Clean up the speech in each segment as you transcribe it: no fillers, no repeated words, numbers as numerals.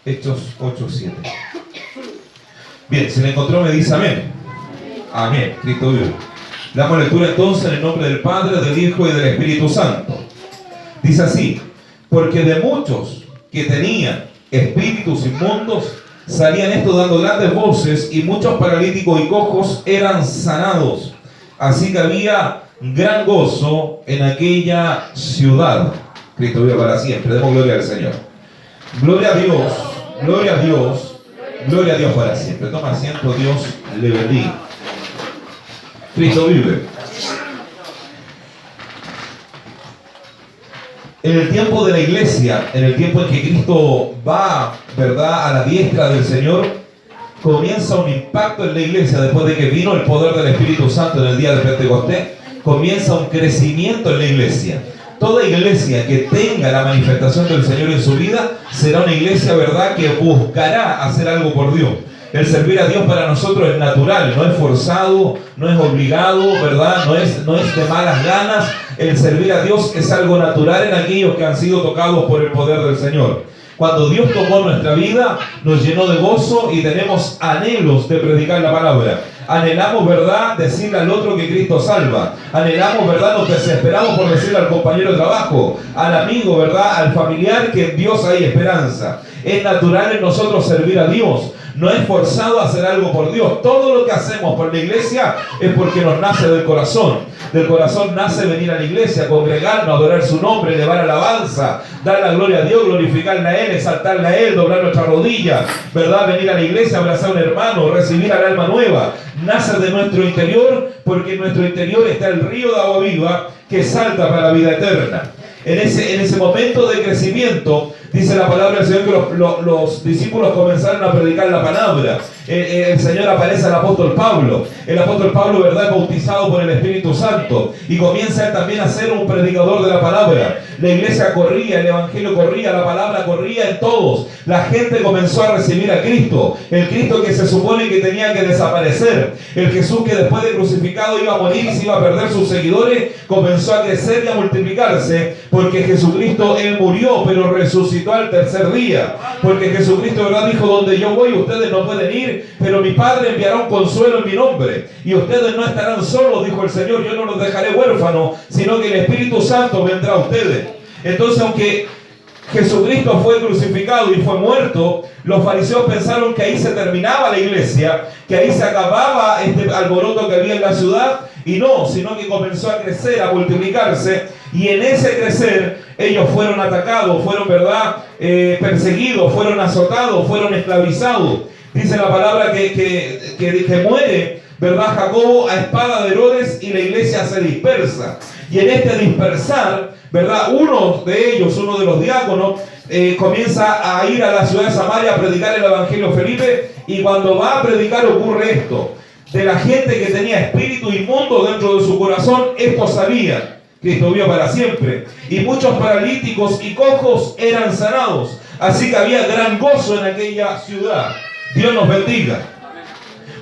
Hechos 8:7. Bien, si la encontró me dice amén. Amén, Cristo vive. Damos lectura entonces en el nombre del Padre, del Hijo y del Espíritu Santo. Dice así: porque de muchos que tenían espíritus inmundos, salían estos dando grandes voces, y muchos paralíticos y cojos eran sanados. Así que había gran gozo en aquella ciudad. Cristo vive para siempre. Demos gloria al Señor. Gloria a Dios, gloria a Dios, gloria a Dios para siempre. Toma asiento, Dios le bendiga. Cristo vive. En el tiempo de la iglesia, en el tiempo en que Cristo va, ¿verdad?, a la diestra del Señor, comienza un impacto en la iglesia después de que vino el poder del Espíritu Santo en el día de Pentecostés. Comienza un crecimiento en la iglesia. Toda iglesia que tenga la manifestación del Señor en su vida será una iglesia, ¿verdad?, que buscará hacer algo por Dios. El servir a Dios para nosotros es natural, no es forzado, no es obligado, ¿verdad? No es de malas ganas. El servir a Dios es algo natural en aquellos que han sido tocados por el poder del Señor. Cuando Dios tocó nuestra vida, nos llenó de gozo y tenemos anhelos de predicar la palabra. Anhelamos, ¿verdad?, decirle al otro que Cristo salva. Anhelamos, ¿verdad?, nos desesperamos por decirle al compañero de trabajo, al amigo, ¿verdad?, al familiar, que en Dios hay esperanza. Es natural en nosotros servir a Dios. No es forzado a hacer algo por Dios. Todo lo que hacemos por la iglesia es porque nos nace del corazón. Del corazón nace venir a la iglesia, congregarnos, adorar su nombre, elevar alabanza, dar la gloria a Dios, glorificarle a Él, exaltarle a Él, doblar nuestras rodillas, ¿verdad? Venir a la iglesia, abrazar a un hermano, recibir al alma nueva. Nace de nuestro interior, porque en nuestro interior está el río de agua viva que salta para la vida eterna. En ese momento de crecimiento, dice la palabra del Señor que los discípulos comenzaron a predicar la palabra. El Señor aparece al apóstol Pablo. El apóstol Pablo, ¿verdad?, es bautizado por el Espíritu Santo y comienza él también a ser un predicador de la palabra. La iglesia corría, el evangelio corría, la palabra corría en todos. La gente comenzó a recibir a Cristo, el Cristo que se supone que tenía que desaparecer, el Jesús que después de crucificado iba a morir y se iba a perder sus seguidores, comenzó a crecer y a multiplicarse, porque Jesucristo, Él murió, pero resucitó al tercer día. Porque Jesucristo, ¿verdad?, dijo: donde yo voy ustedes no pueden ir, pero mi Padre enviará un consuelo en mi nombre, y ustedes no estarán solos, dijo el Señor. Yo no los dejaré huérfanos, sino que el Espíritu Santo vendrá a ustedes. Entonces, aunque Jesucristo fue crucificado y fue muerto, los fariseos pensaron que ahí se terminaba la iglesia, que ahí se acababa este alboroto que había en la ciudad, y no, sino que comenzó a crecer, a multiplicarse, y en ese crecer ellos fueron atacados, fueron, ¿verdad?, perseguidos, fueron azotados, fueron esclavizados. Dice la palabra que muere, ¿verdad?, Jacobo a espada de Herodes, y la iglesia se dispersa. Y en este dispersar, ¿verdad?, uno de ellos, uno de los diáconos, comienza a ir a la ciudad de Samaria a predicar el evangelio. Felipe, y cuando va a predicar ocurre esto: de la gente que tenía espíritu inmundo dentro de su corazón, estos sabían. Cristo vive para siempre. Y muchos paralíticos y cojos eran sanados. Así que había gran gozo en aquella ciudad. Dios nos bendiga.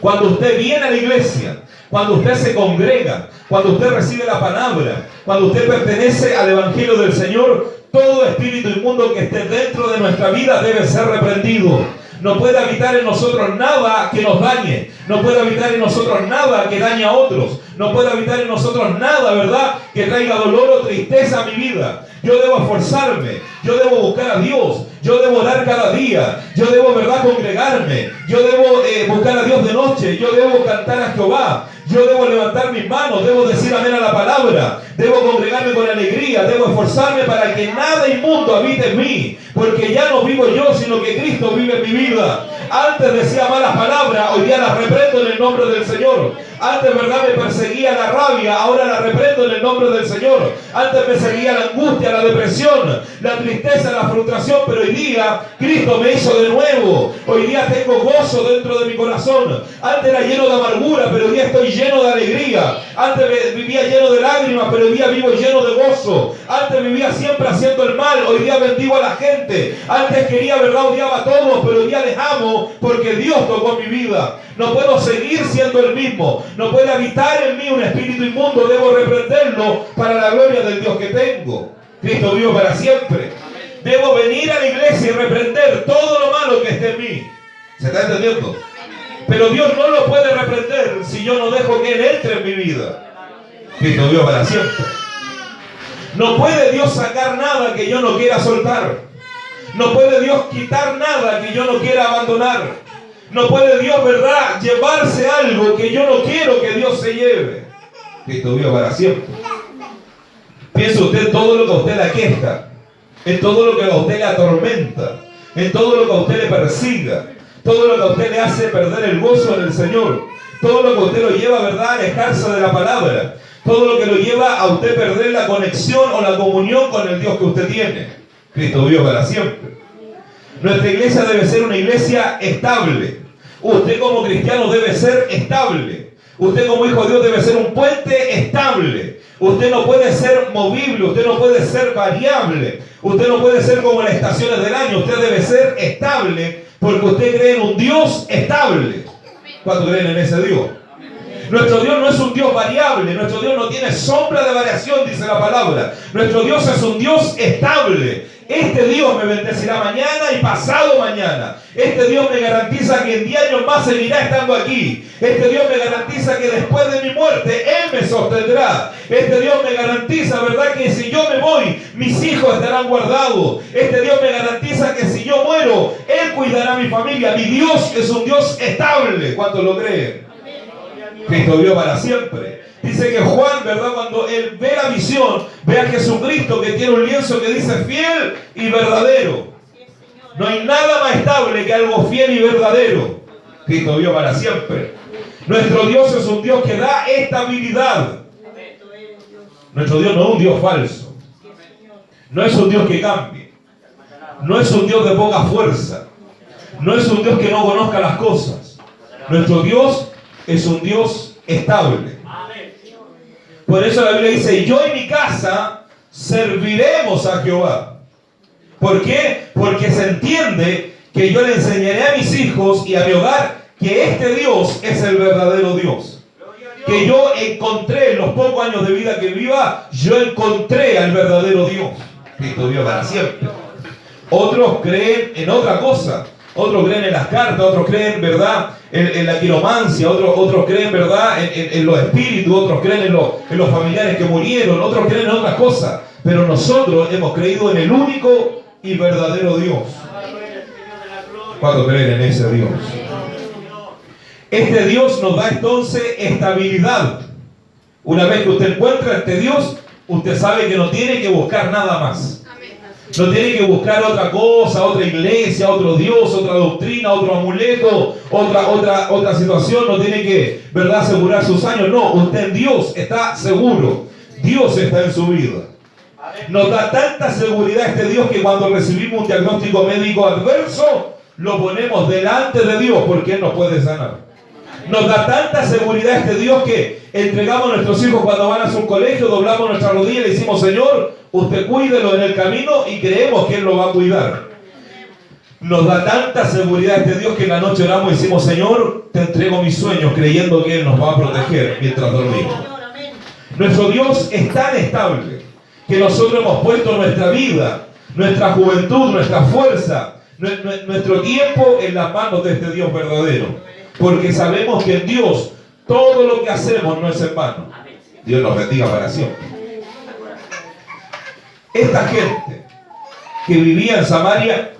Cuando usted viene a la iglesia, cuando usted se congrega, cuando usted recibe la palabra, cuando usted pertenece al evangelio del Señor, todo espíritu inmundo que esté dentro de nuestra vida debe ser reprendido. No puede habitar en nosotros nada que nos dañe. No puede habitar en nosotros nada que dañe a otros. No puede habitar en nosotros nada, ¿verdad?, que traiga dolor o tristeza a mi vida. Yo debo esforzarme. Yo debo buscar a Dios. Yo debo orar cada día. Yo debo, ¿verdad?, congregarme. Yo debo buscar a Dios de noche. Yo debo cantar a Jehová. Yo debo levantar mis manos. Debo decir amén a la palabra. Debo congregarme con alegría. Debo esforzarme para que nada inmundo habite en mí. Porque ya no vivo yo, sino que Cristo vive en mi vida. Antes decía malas palabras, hoy día las reprendo en el nombre del Señor. Antes, ¿verdad?, me perseguía la rabia, ahora la reprendo en el nombre del Señor. Antes me seguía la angustia, la depresión, la tristeza, la frustración, pero hoy día Cristo me hizo de nuevo. Hoy día tengo gozo dentro de mi corazón. Antes era lleno de amargura, pero hoy día estoy lleno de alegría. Antes vivía lleno de lágrimas, pero hoy día vivo lleno de gozo. Antes vivía siempre haciendo el mal, hoy día bendigo a la gente. Antes quería, ¿verdad?, odiaba a todos, pero hoy día les amo porque Dios tocó mi vida. No puedo seguir siendo el mismo. No puede habitar en mí un espíritu inmundo. Debo reprenderlo para la gloria del Dios que tengo. Cristo vive para siempre. Debo venir a la iglesia y reprender todo lo malo ¿Se está entendiendo? Pero Dios no lo puede reprender si yo no dejo que Él entre en mi vida. Cristo vive para siempre. No puede Dios sacar nada que yo no quiera soltar. No puede Dios quitar nada que yo no quiera abandonar. No puede Dios, ¿verdad?, llevarse algo que yo no quiero que Dios se lleve. Cristo vive para siempre. Piense usted en todo lo que a usted le aqueja, en todo lo que a usted le atormenta, en todo lo que a usted le persiga, todo lo que a usted le hace perder el gozo en el Señor, todo lo que a usted lo lleva, ¿verdad?, a alejarse de la palabra, todo lo que lo lleva a usted perder la conexión o la comunión con el Dios que usted tiene. Cristo vive para siempre. Nuestra iglesia debe ser una iglesia estable. Usted como cristiano debe ser estable. Usted como hijo de Dios debe ser un puente estable. Usted no puede ser movible, usted no puede ser variable. Usted no puede ser como en las estaciones del año. Usted debe ser estable porque usted cree en un Dios estable. ¿Cuántos creen en ese Dios? Nuestro Dios no es un Dios variable. Nuestro Dios no tiene sombra de variación, dice la palabra. Nuestro Dios es un Dios estable. Este Dios me bendecirá mañana y pasado mañana. Este Dios me garantiza que en 10 años más seguirá estando aquí. Este Dios me garantiza que después de mi muerte Él me sostendrá. Este Dios me garantiza, ¿verdad?, que si yo me voy, mis hijos estarán guardados. Este Dios me garantiza que si yo muero, Él cuidará a mi familia. Mi Dios es un Dios estable. ¿Cuántos lo creen? Cristo vive para siempre. Dice que Juan, ¿verdad?, cuando él ve la visión, ve a Jesucristo que tiene un lienzo que dice fiel y verdadero. No hay nada más estable que algo fiel y verdadero. Cristo vive para siempre. Nuestro Dios es un Dios que da estabilidad. Nuestro Dios no es un Dios falso. No es un Dios que cambie. No es un Dios de poca fuerza. No es un Dios que no conozca las cosas. Nuestro Dios es un Dios estable. Por eso la Biblia dice, yo y mi casa serviremos a Jehová. ¿Por qué? Porque se entiende que yo le enseñaré a mis hijos y a mi hogar que este Dios es el verdadero Dios. Que yo encontré en los pocos años de vida que viva, yo encontré al verdadero Dios. Cristo vive para siempre. Otros creen en otra cosa. Otros creen en las cartas, otros creen, ¿verdad?, en la quiromancia, otros creen, ¿verdad?, en los espíritus, otros creen en los familiares que murieron, otros creen en otras cosas. Pero nosotros hemos creído en el único y verdadero Dios. ¿Cuántos creen en ese Dios? Este Dios nos da entonces estabilidad. Una vez que usted encuentra a este Dios, usted sabe que no tiene que buscar nada más. No tiene que buscar otra cosa, otra iglesia, otro Dios, otra doctrina, otro amuleto, otra situación. No tiene que, ¿verdad?, asegurar sus años. No, usted en Dios está seguro. Dios está en su vida. Nos da tanta seguridad este Dios que cuando recibimos un diagnóstico médico adverso, lo ponemos delante de Dios porque Él nos puede sanar. Nos da tanta seguridad este Dios que entregamos a nuestros hijos cuando van a su colegio, doblamos nuestra rodilla y le decimos, Señor, usted cuídelo en el camino, y creemos que Él lo va a cuidar. Nos da tanta seguridad este Dios que en la noche oramos y decimos, Señor, te entrego mis sueños, creyendo que Él nos va a proteger mientras dormimos. Nuestro Dios es tan estable que nosotros hemos puesto nuestra vida, nuestra juventud, nuestra fuerza, nuestro tiempo en las manos de este Dios verdadero. Porque sabemos que en Dios todo lo que hacemos no es en vano. Dios nos bendiga para siempre. Esta gente que vivía en Samaria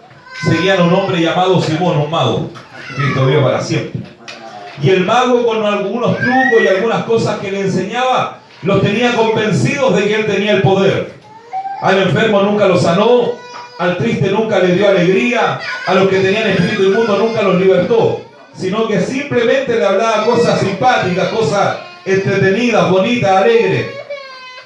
seguían a un hombre llamado Simón, un mago. Cristo vive para siempre. Y el mago, con algunos trucos y algunas cosas que le enseñaba, los tenía convencidos de que él tenía el poder. Al enfermo nunca lo sanó, al triste nunca le dio alegría, a los que tenían espíritu inmundo nunca los libertó, sino que simplemente le hablaba cosas simpáticas, cosas entretenidas, bonitas, alegres.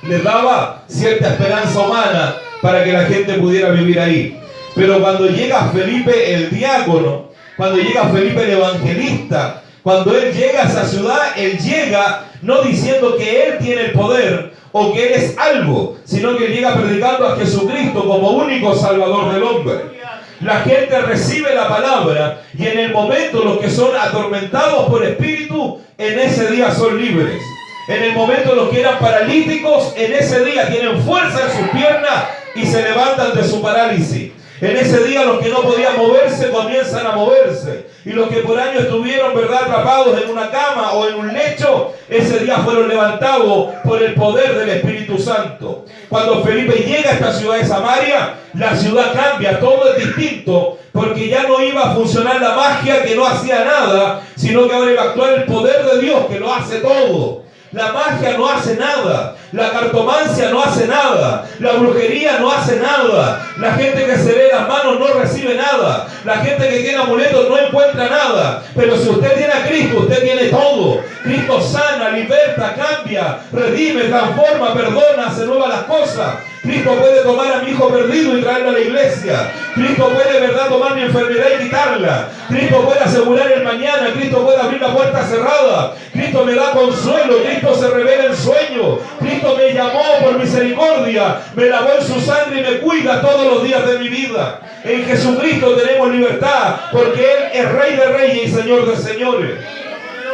Les daba cierta esperanza humana para que la gente pudiera vivir ahí. Pero cuando llega Felipe el diácono, cuando llega Felipe el evangelista, cuando él llega a esa ciudad, él llega no diciendo que él tiene el poder o que él es algo, sino que llega predicando a Jesucristo como único salvador del hombre. La gente recibe la palabra y en el momento los que son atormentados por espíritu, en ese día son libres. En el momento los que eran paralíticos, en ese día tienen fuerza en sus piernas y se levantan de su parálisis. En ese día los que no podían moverse comienzan a moverse. Y los que por años estuvieron, ¿verdad?, atrapados en una cama o en un lecho, ese día fueron levantados por el poder del Espíritu Santo. Cuando Felipe llega a esta ciudad de Samaria, la ciudad cambia, todo es distinto, porque ya no iba a funcionar la magia que no hacía nada, sino que ahora iba a actuar el poder de Dios que lo hace todo. La magia no hace nada, la cartomancia no hace nada, la brujería no hace nada, la gente que se ve las manos no recibe nada, la gente que tiene amuletos no encuentra nada. Pero si usted tiene a Cristo, usted tiene todo. Cristo sana, liberta, cambia, redime, transforma, perdona, hace nuevas las cosas. Cristo puede tomar a mi hijo perdido y traerlo a la iglesia. Cristo puede, ¿verdad?, tomar mi enfermedad y quitarla. Cristo puede asegurar el mañana. Cristo puede abrir la puerta cerrada. Cristo me da consuelo. Cristo se revela en sueño. Cristo me llamó por misericordia. Me lavó en su sangre y me cuida todos los días de mi vida. En Jesucristo tenemos libertad, porque Él es Rey de Reyes y Señor de Señores.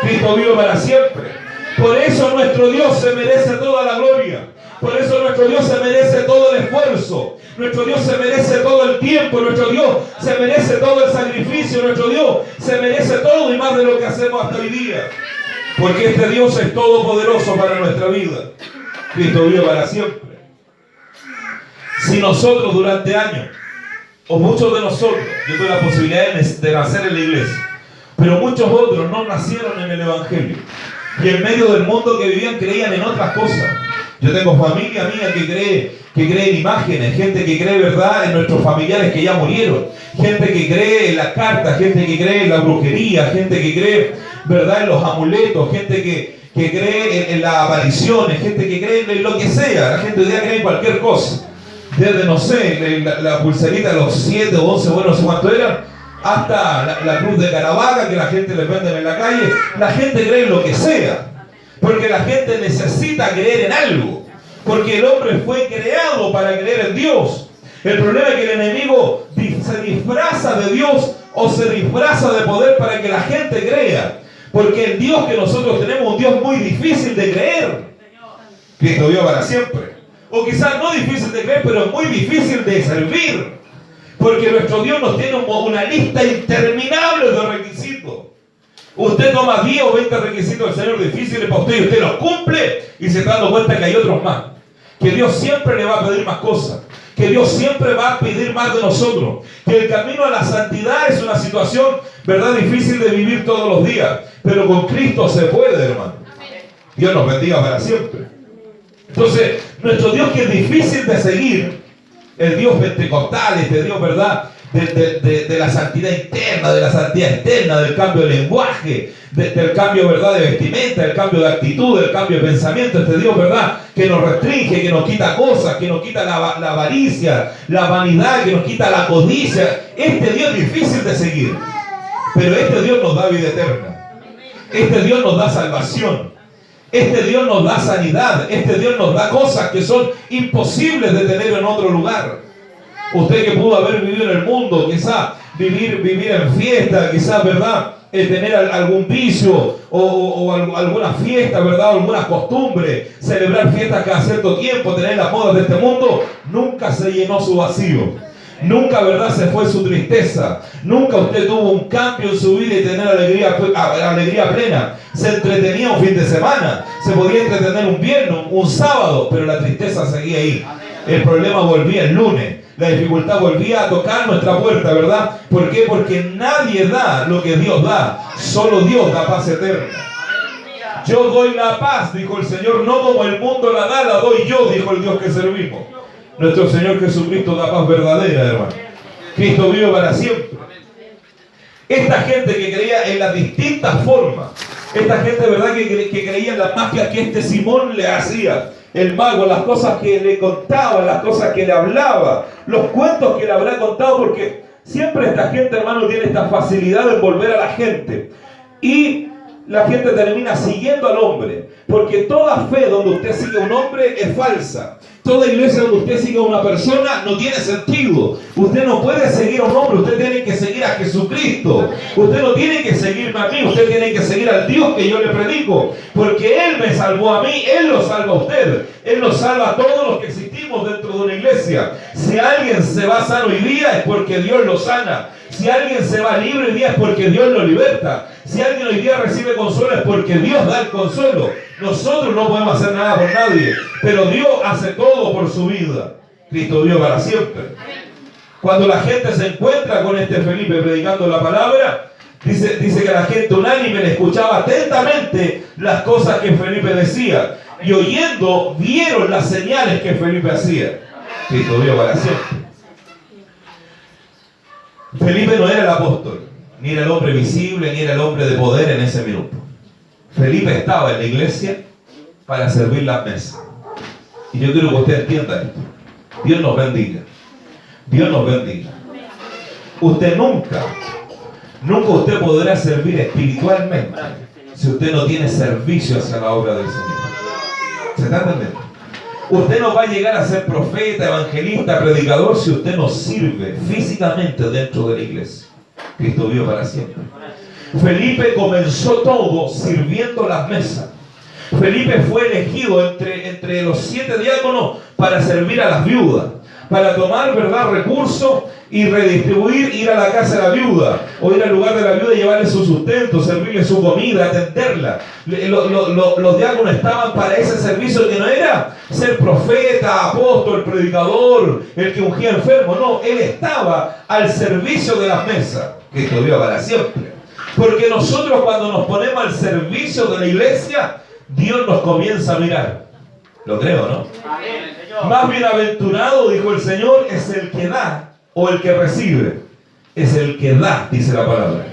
Cristo vive para siempre. Por eso nuestro Dios se merece toda la gloria. Por eso nuestro Dios se merece todo el esfuerzo. Nuestro Dios se merece todo el tiempo. Nuestro Dios se merece todo el sacrificio. Nuestro Dios se merece todo y más de lo que hacemos hasta hoy día. Porque este Dios es todopoderoso para nuestra vida. Cristo vive para siempre. Si nosotros durante años, o muchos de nosotros, yo tuve la posibilidad de nacer en la iglesia, pero muchos otros no nacieron en el Evangelio. Y en medio del mundo que vivían creían en otras cosas. Yo tengo familia mía que cree en imágenes, gente que cree, ¿verdad?, en nuestros familiares que ya murieron, gente que cree en las cartas, gente que cree en la brujería, gente que cree, ¿verdad?, en los amuletos, gente que cree en las apariciones, gente que cree en lo que sea. La gente hoy día cree en cualquier cosa. Desde, no sé, la pulserita de los 7 o 11, bueno, no sé cuánto eran, hasta la cruz de Caravaca que la gente les venden en la calle. La gente cree en lo que sea. Porque la gente necesita creer en algo. Porque el hombre fue creado para creer en Dios. El problema es que el enemigo se disfraza de Dios o se disfraza de poder para que la gente crea. Porque el Dios que nosotros tenemos es un Dios muy difícil de creer. Cristo vive para siempre. O quizás no difícil de creer, pero muy difícil de servir. Porque nuestro Dios nos tiene una lista interminable de requisitos. Usted toma 10 o 20 requisitos del Señor difíciles para usted y usted los cumple y se está dando cuenta que hay otros más. Que Dios siempre le va a pedir más cosas. Que Dios siempre va a pedir más de nosotros. Que el camino a la santidad es una situación, ¿verdad?, difícil de vivir todos los días. Pero con Cristo se puede, hermano. Dios nos bendiga para siempre. Entonces, nuestro Dios, que es difícil de seguir, el Dios pentecostal, este Dios, ¿verdad?, de la santidad interna, de la santidad externa, del cambio de lenguaje, del cambio, ¿verdad?, de vestimenta, del cambio de actitud, del cambio de pensamiento. Este Dios, ¿verdad?, que nos restringe, que nos quita cosas, que nos quita la avaricia, la vanidad, que nos quita la codicia. Este Dios es difícil de seguir, pero este Dios nos da vida eterna. Este Dios nos da salvación. Este Dios nos da sanidad. Este Dios nos da cosas que son imposibles de tener en otro lugar. Usted que pudo haber vivido en el mundo, quizás vivir en fiesta, quizás, ¿verdad?, tener algún vicio o alguna fiesta, ¿verdad?, o alguna costumbre, celebrar fiestas cada cierto tiempo, tener las modas de este mundo, nunca se llenó su vacío. Nunca, ¿verdad?, se fue su tristeza. Nunca usted tuvo un cambio en su vida y tener alegría plena. Se entretenía un fin de semana, se podía entretener un viernes, un sábado, pero la tristeza seguía ahí. El problema volvía el lunes. La dificultad volvía a tocar nuestra puerta, ¿verdad? ¿Por qué? Porque nadie da lo que Dios da. Solo Dios da paz eterna. Yo doy la paz, dijo el Señor, no como el mundo la da, la doy yo, dijo el Dios que servimos. Nuestro Señor Jesucristo da paz verdadera, hermano. Cristo vive para siempre. Esta gente que creía en las distintas formas, esta gente, ¿verdad?, que creía en las magias que este Simón le hacía, el mago, las cosas que le contaba, las cosas que le hablaba, los cuentos que le habrá contado, porque siempre esta gente, hermano, tiene esta facilidad de envolver a la gente. Y la gente termina siguiendo al hombre, porque toda fe donde usted sigue a un hombre es falsa. Toda iglesia donde usted sigue a una persona no tiene sentido. Usted no puede seguir a un hombre, usted tiene que seguir a Jesucristo. Usted no tiene que seguirme a mí, usted tiene que seguir al Dios que yo le predico. Porque Él me salvó a mí, Él lo salva a usted. Él nos salva a todos los que existimos dentro de una iglesia. Si alguien se va sano hoy día es porque Dios lo sana. Si alguien se va libre hoy día es porque Dios lo liberta. Si alguien hoy día recibe consuelo es porque Dios da el consuelo. Nosotros no podemos hacer nada por nadie, pero Dios hace todo por su vida. Cristo vive para siempre. Cuando la gente se encuentra con este Felipe predicando la palabra, dice que la gente unánime le escuchaba atentamente las cosas que Felipe decía. Y oyendo, vieron las señales que Felipe hacía. Cristo vive para siempre. Felipe no era el apóstol, ni era el hombre visible, ni era el hombre de poder en ese minuto. Felipe estaba en la iglesia para servir la mesa. Y yo quiero que usted entienda esto. Dios nos bendiga. Dios nos bendiga. Usted nunca usted podrá servir espiritualmente si usted no tiene servicio hacia la obra del Señor. ¿Se está entendiendo? Usted no va a llegar a ser profeta, evangelista, predicador si usted no sirve físicamente dentro de la iglesia. Cristo vive para siempre. Felipe comenzó todo sirviendo las mesas. Felipe fue elegido entre los 7 diáconos para servir a las viudas, para tomar, ¿verdad?, recursos y redistribuir, ir a la casa de la viuda o ir al lugar de la viuda y llevarle su sustento, servirle su comida, atenderla. Los diáconos estaban para ese servicio que no era ser profeta, apóstol, predicador, el que ungía enfermo. No, él estaba al servicio de las mesas. Cristo vive para siempre. Porque nosotros cuando nos ponemos al servicio de la iglesia, Dios nos comienza a mirar. Lo creo, ¿no? Más bienaventurado, dijo el Señor, es el que da o el que recibe. Es el que da, dice la palabra.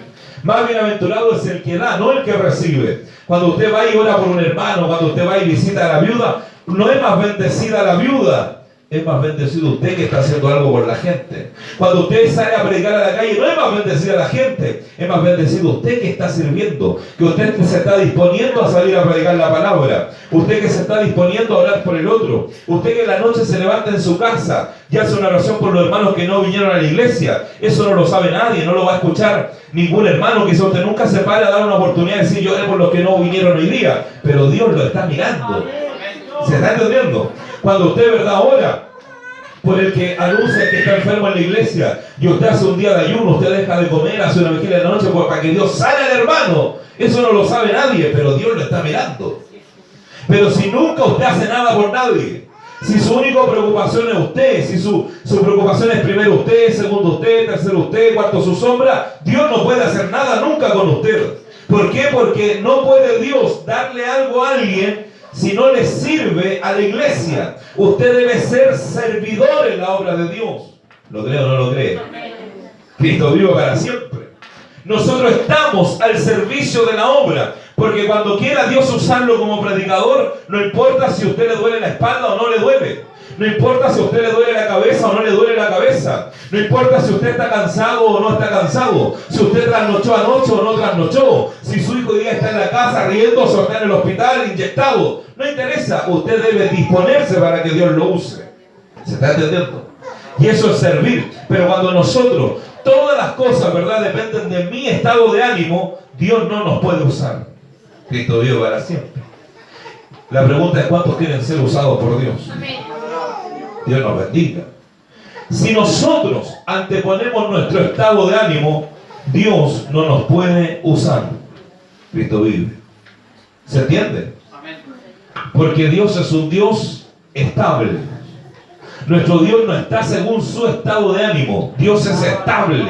Más bienaventurado es el que da, no el que recibe. Cuando usted va y ora por un hermano, cuando usted va y visita a la viuda, no es más bendecida la viuda, es más bendecido usted que está haciendo algo por la gente. Cuando usted sale a predicar a la calle, no es más bendecida la gente, es más bendecido usted que está sirviendo, que usted se está disponiendo a salir a predicar la palabra, usted que se está disponiendo a orar por el otro, usted que en la noche se levanta en su casa y hace una oración por los hermanos que no vinieron a la iglesia. Eso no lo sabe nadie, no lo va a escuchar ningún hermano. Quizá usted nunca se pare a dar una oportunidad de decir: yo oré por los que no vinieron hoy día, pero Dios lo está mirando. ¿Se está entendiendo? Cuando usted, ¿verdad?, ora por el que anuncia que está enfermo en la iglesia y usted hace un día de ayuno, usted deja de comer, hace una vigilia de la noche para que Dios sane al hermano. Eso no lo sabe nadie, pero Dios lo está mirando. Pero si nunca usted hace nada por nadie, si su única preocupación es usted, si su preocupación es primero usted, segundo usted, tercero usted, cuarto su sombra, Dios no puede hacer nada nunca con usted. ¿Por qué? Porque no puede Dios darle algo a alguien si no le sirve a la iglesia. Usted debe ser servidor en la obra de Dios. ¿Lo cree o no lo cree? Cristo vive para siempre. Nosotros estamos al servicio de la obra, porque cuando quiera Dios usarlo como predicador, no importa si a usted le duele la espalda o no le duele. No importa si a usted le duele la cabeza o no le duele la cabeza. No importa si usted está cansado o no está cansado. Si usted trasnochó anoche o no trasnochó. Si su hijo hoy día está en la casa riéndose o está en el hospital inyectado. No interesa. Usted debe disponerse para que Dios lo use. ¿Se está entendiendo? Y eso es servir. Pero cuando nosotros, todas las cosas, ¿verdad?, dependen de mi estado de ánimo, Dios no nos puede usar. Cristo vive para siempre. La pregunta es: ¿cuántos quieren ser usados por Dios? Dios nos bendiga. Si nosotros anteponemos nuestro estado de ánimo, Dios no nos puede usar. Cristo vive. ¿Se entiende? Porque Dios es un Dios estable. Nuestro Dios no está según su estado de ánimo. Dios es estable.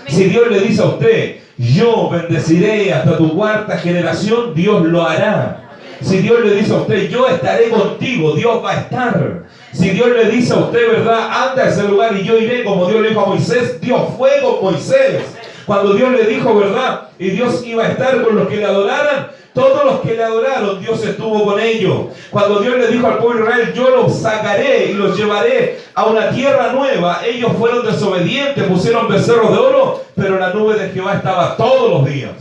Si Dios le dice a usted: yo bendeciré hasta tu 4ª generación, Dios lo hará. Si Dios le dice a usted: yo estaré contigo, Dios va a estar. Si Dios le dice a usted, ¿verdad?, anda a ese lugar y yo iré, como Dios le dijo a Moisés, Dios fue con Moisés. Cuando Dios le dijo, ¿verdad?, y Dios iba a estar con los que le adoraran, todos los que le adoraron, Dios estuvo con ellos. Cuando Dios le dijo al pueblo de Israel: yo los sacaré y los llevaré a una tierra nueva, ellos fueron desobedientes, pusieron becerros de oro, pero la nube de Jehová estaba todos los días.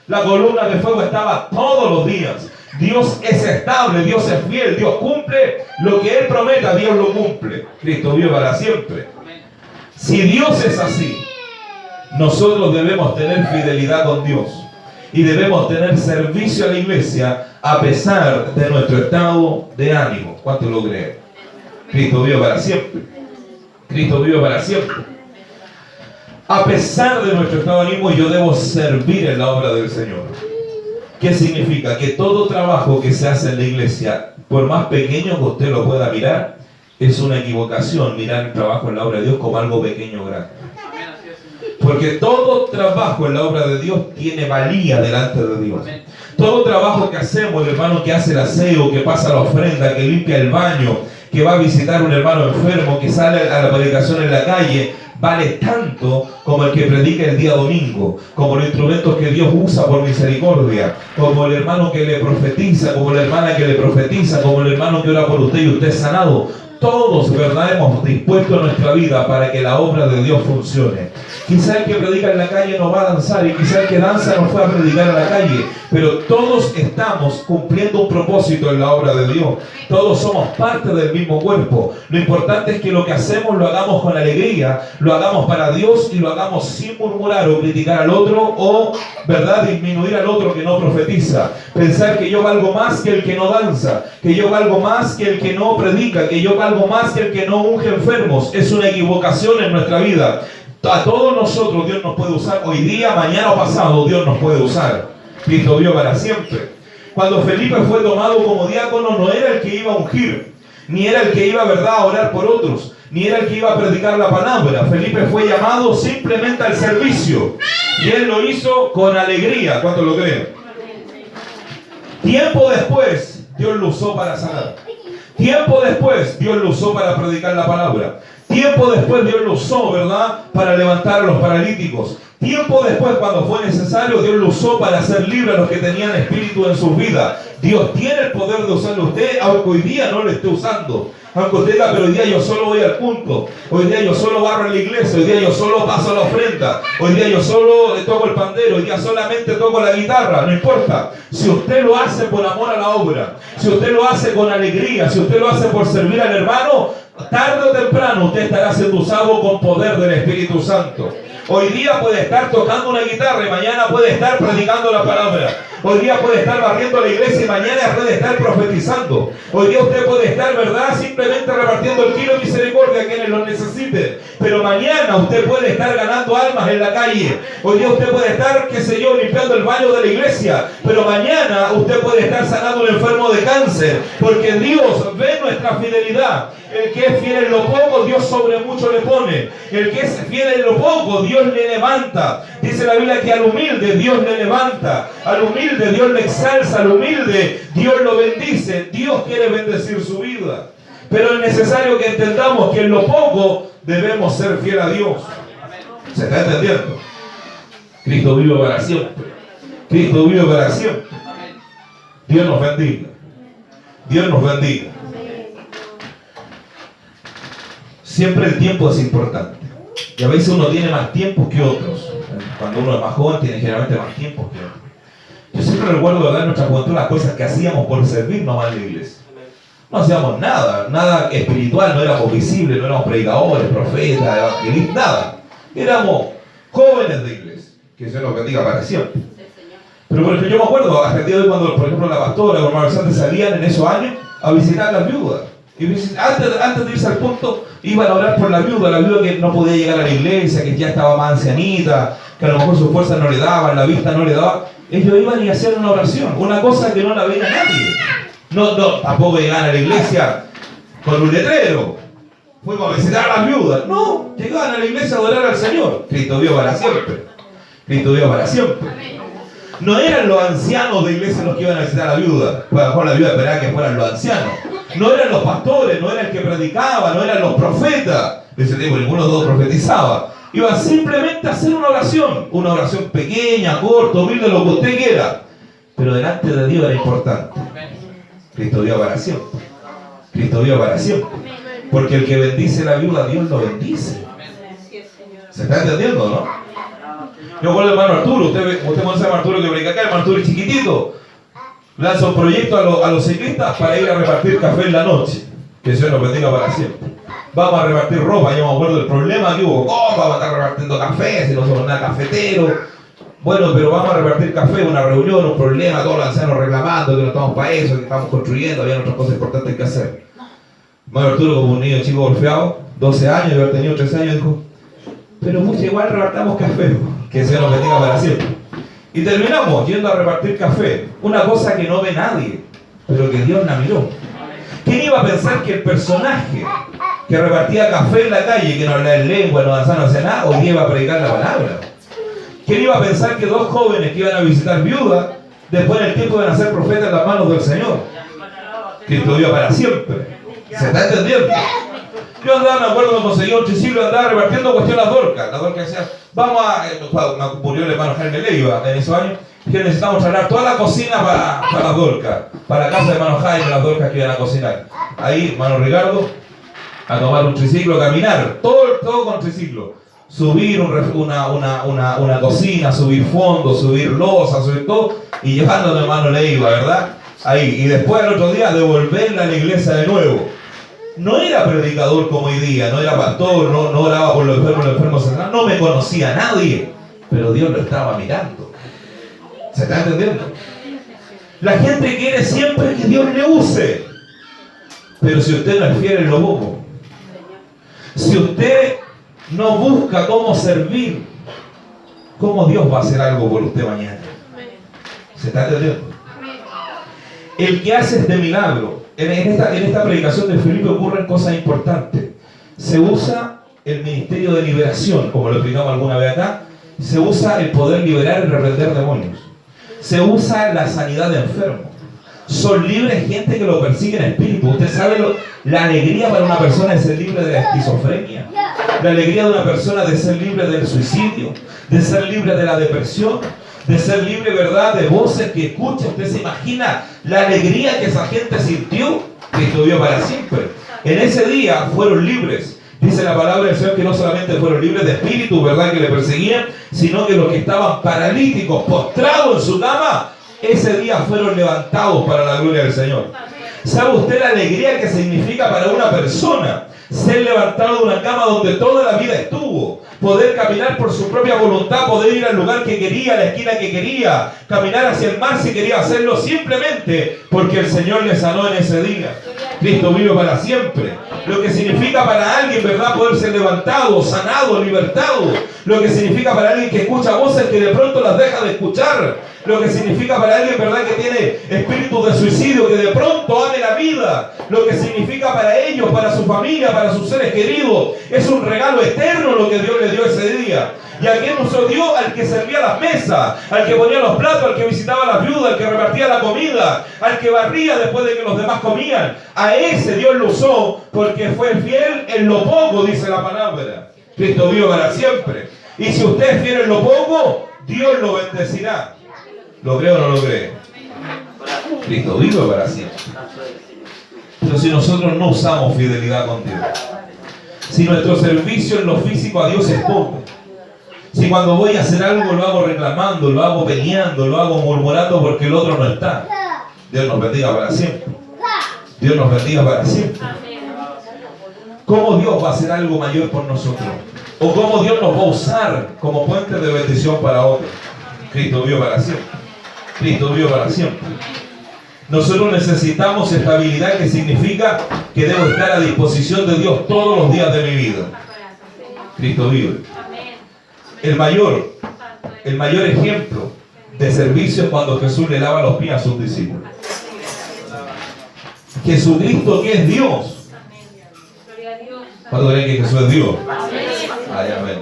La columna de fuego estaba todos los días. Dios es estable, Dios es fiel, Dios cumple lo que Él prometa, Dios lo cumple. Cristo vive para siempre. Si Dios es así, nosotros debemos tener fidelidad con Dios y debemos tener servicio a la iglesia a pesar de nuestro estado de ánimo. ¿Cuánto lo creen? Cristo vive para siempre. Cristo vive para siempre. A pesar de nuestro estado de ánimo, yo debo servir en la obra del Señor. ¿Qué significa? Que todo trabajo que se hace en la iglesia, por más pequeño que usted lo pueda mirar, es una equivocación mirar el trabajo en la obra de Dios como algo pequeño o grande. Porque todo trabajo en la obra de Dios tiene valía delante de Dios. Todo trabajo que hacemos, el hermano que hace el aseo, que pasa la ofrenda, que limpia el baño, que va a visitar a un hermano enfermo, que sale a la predicación en la calle, vale tanto como el que predica el día domingo, como los instrumentos que Dios usa por misericordia, como el hermano que le profetiza, como la hermana que le profetiza, como el hermano que ora por usted y usted es sanado. Todos, ¿verdad?, hemos dispuesto nuestra vida para que la obra de Dios funcione. Quizá el que predica en la calle no va a danzar y quizá el que danza no fue a predicar en la calle, pero todos estamos cumpliendo un propósito en la obra de Dios. Todos somos parte del mismo cuerpo. Lo importante es que lo que hacemos lo hagamos con alegría, lo hagamos para Dios y lo hagamos sin murmurar o criticar al otro o, ¿verdad?, disminuir al otro que no profetiza. Pensar que yo valgo más que el que no danza, que yo valgo más que el que no predica, que yo valgo más que el que no unge enfermos. Es una equivocación en nuestra vida. A todos nosotros Dios nos puede usar hoy día, mañana o pasado. Dios nos puede usar. Cristo vive para siempre. Cuando Felipe fue tomado como diácono, no era el que iba a ungir, ni era el que iba, ¿verdad?, a orar por otros, ni era el que iba a predicar la palabra. Felipe fue llamado simplemente al servicio y él lo hizo con alegría. ¿Cuántos lo creen? Tiempo después Dios lo usó para sanar. Tiempo después Dios lo usó para predicar la palabra. Tiempo después Dios lo usó, ¿verdad?, para levantar a los paralíticos. Tiempo después, cuando fue necesario, Dios lo usó para hacer libre a los que tenían espíritu en sus vidas. Dios tiene el poder de usarlo a usted, aunque hoy día no lo esté usando. Aunque usted diga, pero hoy día yo solo voy al culto, hoy día yo solo barro en la iglesia, hoy día yo solo paso la ofrenda, hoy día yo solo toco el pandero, hoy día solamente toco la guitarra, no importa. Si usted lo hace por amor a la obra, si usted lo hace con alegría, si usted lo hace por servir al hermano, tarde o temprano usted estará siendo usado con poder del Espíritu Santo. Hoy día puede estar tocando una guitarra y mañana puede estar predicando la palabra. Hoy día puede estar barriendo la iglesia y mañana puede estar profetizando. Hoy día usted puede estar, ¿verdad?, simplemente repartiendo el kilo de misericordia a quienes lo necesiten. Pero mañana usted puede estar ganando almas en la calle. Hoy día usted puede estar, qué sé yo, limpiando el baño de la iglesia. Pero mañana usted puede estar sanando a un enfermo de cáncer. Porque Dios ve nuestra fidelidad. El que es fiel en lo poco, Dios sobre mucho le pone. El que es fiel en lo poco, Dios le levanta. Dice la Biblia que al humilde Dios le levanta. Al humilde Dios le exalza. Al humilde Dios lo bendice. Dios quiere bendecir su vida. Pero es necesario que entendamos que en lo poco debemos ser fiel a Dios. ¿Se está entendiendo? Cristo vive para siempre. Cristo vive para siempre. Dios nos bendiga. Dios nos bendiga. Siempre el tiempo es importante. Y a veces uno tiene más tiempo que otros. Cuando uno es más joven tiene generalmente más tiempo que otros. Yo siempre recuerdo, ¿verdad?, en nuestra juventud las cosas que hacíamos por servir nomás en la iglesia. No hacíamos nada espiritual, no éramos visibles, no éramos predicadores, profetas, evangelistas, nada. Éramos jóvenes de iglesia. Que se nos bendiga para siempre. Pero por ejemplo, yo me acuerdo hasta el día de hoy cuando, por ejemplo, la pastora o el hermano Santos salían en esos años a visitar a las viudas. Y antes de irse al punto, iban a orar por la viuda que no podía llegar a la iglesia, que ya estaba más ancianita, que a lo mejor sus fuerzas no le daban, la vista no le daba. Ellos iban y hacían una oración, una cosa que no la veía nadie. No, tampoco llegaban a la iglesia con un letrero. Fuimos a visitar a las viudas. No, llegaban a la iglesia a adorar al Señor. Cristo vive para siempre. Cristo vive para siempre. No eran los ancianos de iglesia los que iban a visitar a la viuda. Pues a lo mejor la viuda esperaba que fueran los ancianos. No eran los pastores, no era el que predicaba, no eran los profetas. De ese tiempo ninguno de los dos profetizaba. Iban simplemente a hacer una oración pequeña, corta, humilde, lo que usted quiera. Pero delante de Dios era importante. Cristo vive para siempre. Cristo vive para siempre. Porque el que bendice a la viuda, Dios lo bendice. ¿Se está entendiendo, no? Yo recuerdo al hermano Arturo, usted conoce a Arturo que predica acá, el hermano Arturo es chiquitito. Lanza un proyecto a los ciclistas para ir a repartir café en la noche. Que Dios nos bendiga para siempre. Vamos a repartir ropa, yo me acuerdo del problema que hubo. ¿Cómo vamos a estar repartiendo café si no somos nada cafeteros? Bueno, pero vamos a repartir café, una reunión, un problema, todos los ancianos reclamando que no estamos para eso, que estamos construyendo, había otras cosas importantes que hacer. Hermano Arturo, como un niño chico golpeado, 12 años, de haber tenido 13 años, dijo, pero mucho igual repartamos café, que el Señor nos bendiga para siempre. Y terminamos yendo a repartir café, una cosa que no ve nadie, pero que Dios la miró. ¿Quién iba a pensar que el personaje que repartía café en la calle, que no hablaba en lengua, no danzaba, no hacía nada, hoy día iba a predicar la palabra? ¿Quién iba a pensar que dos jóvenes que iban a visitar viudas, después en el tiempo iban a ser profetas en las manos del Señor? Cristo vive para siempre. ¿Se está entendiendo? Yo andaba, me acuerdo cuando conseguía un triciclo, andaba repartiendo cuestiones a las Dorcas. Las Dorcas decían, vamos a... me murió el hermano Jaime Leiva en esos años, que necesitamos trasladar toda la cocina para las Dorcas, para la casa de hermano Jaime, las Dorcas que iban a cocinar. Ahí, hermano Ricardo, a tomar un triciclo, a caminar, todo con triciclo. Subir una cocina, subir fondos, subir losa, subir todo, y llevándolo hermano Leiva, ¿verdad? Ahí, y después al otro día devolverla a la iglesia de nuevo. No era predicador como hoy día, no era pastor, no oraba por los enfermos, no me conocía a nadie, pero Dios lo estaba mirando. ¿Se está entendiendo? La gente quiere siempre que Dios le use, pero si usted no es fiel en lo poco, si usted no busca cómo servir, ¿cómo Dios va a hacer algo por usted mañana? ¿Se está entendiendo? El que hace este milagro, en esta predicación de Felipe ocurren cosas importantes. Se usa el ministerio de liberación, como lo explicamos alguna vez acá. Se usa el poder liberar y reprender demonios. Se usa la sanidad de enfermos. Son libres gente que lo persigue en espíritu. Usted sabe la alegría para una persona de ser libre de la esquizofrenia. La alegría de una persona de ser libre del suicidio. De ser libre de la depresión. De ser libre, ¿verdad?, de voces que escucha. Usted se imagina la alegría que esa gente sintió. Cristo vivió para siempre. En ese día fueron libres. Dice la palabra del Señor que no solamente fueron libres de espíritu, ¿verdad?, que le perseguían, sino que los que estaban paralíticos, postrados en su cama, ese día fueron levantados para la gloria del Señor. ¿Sabe usted la alegría que significa para una persona ser levantado de una cama donde toda la vida estuvo? Poder caminar por su propia voluntad, poder ir al lugar que quería, a la esquina que quería, caminar hacia el mar si quería hacerlo, simplemente porque el Señor le sanó en ese día. Cristo vive para siempre. Lo que significa para alguien, ¿verdad?, poder ser levantado, sanado, libertado. Lo que significa para alguien que escucha voces que de pronto las deja de escuchar. Lo que significa para alguien, ¿verdad?, que tiene espíritu de suicidio, que de pronto ame la vida. Lo que significa para ellos, para su familia, para sus seres queridos. Es un regalo eterno lo que Dios le dio ese día. ¿Y a quién usó Dios? Al que servía las mesas, al que ponía los platos, al que visitaba a las viudas, al que repartía la comida, al que barría después de que los demás comían. A ese Dios lo usó porque fue fiel en lo poco, dice la palabra. Cristo vive para siempre. Y si usted es fiel en lo poco, Dios lo bendecirá. ¿Lo cree o no lo cree? Cristo vive para siempre. Pero si nosotros no usamos fidelidad con Dios, si nuestro servicio en lo físico a Dios es poco, si cuando voy a hacer algo lo hago reclamando, lo hago peleando, lo hago murmurando porque el otro no está, Dios nos bendiga para siempre. Dios nos bendiga para siempre. ¿Cómo Dios va a hacer algo mayor por nosotros? ¿O cómo Dios nos va a usar como puente de bendición para otros? Cristo vive para siempre. Cristo vive para siempre. Nosotros necesitamos estabilidad, que significa que debo estar a disposición de Dios todos los días de mi vida. Cristo vive. El mayor ejemplo de servicio es cuando Jesús le lava los pies a sus discípulos. Jesucristo, que es Dios. ¿Cuánto creen que Jesús es Dios? Ay, amén.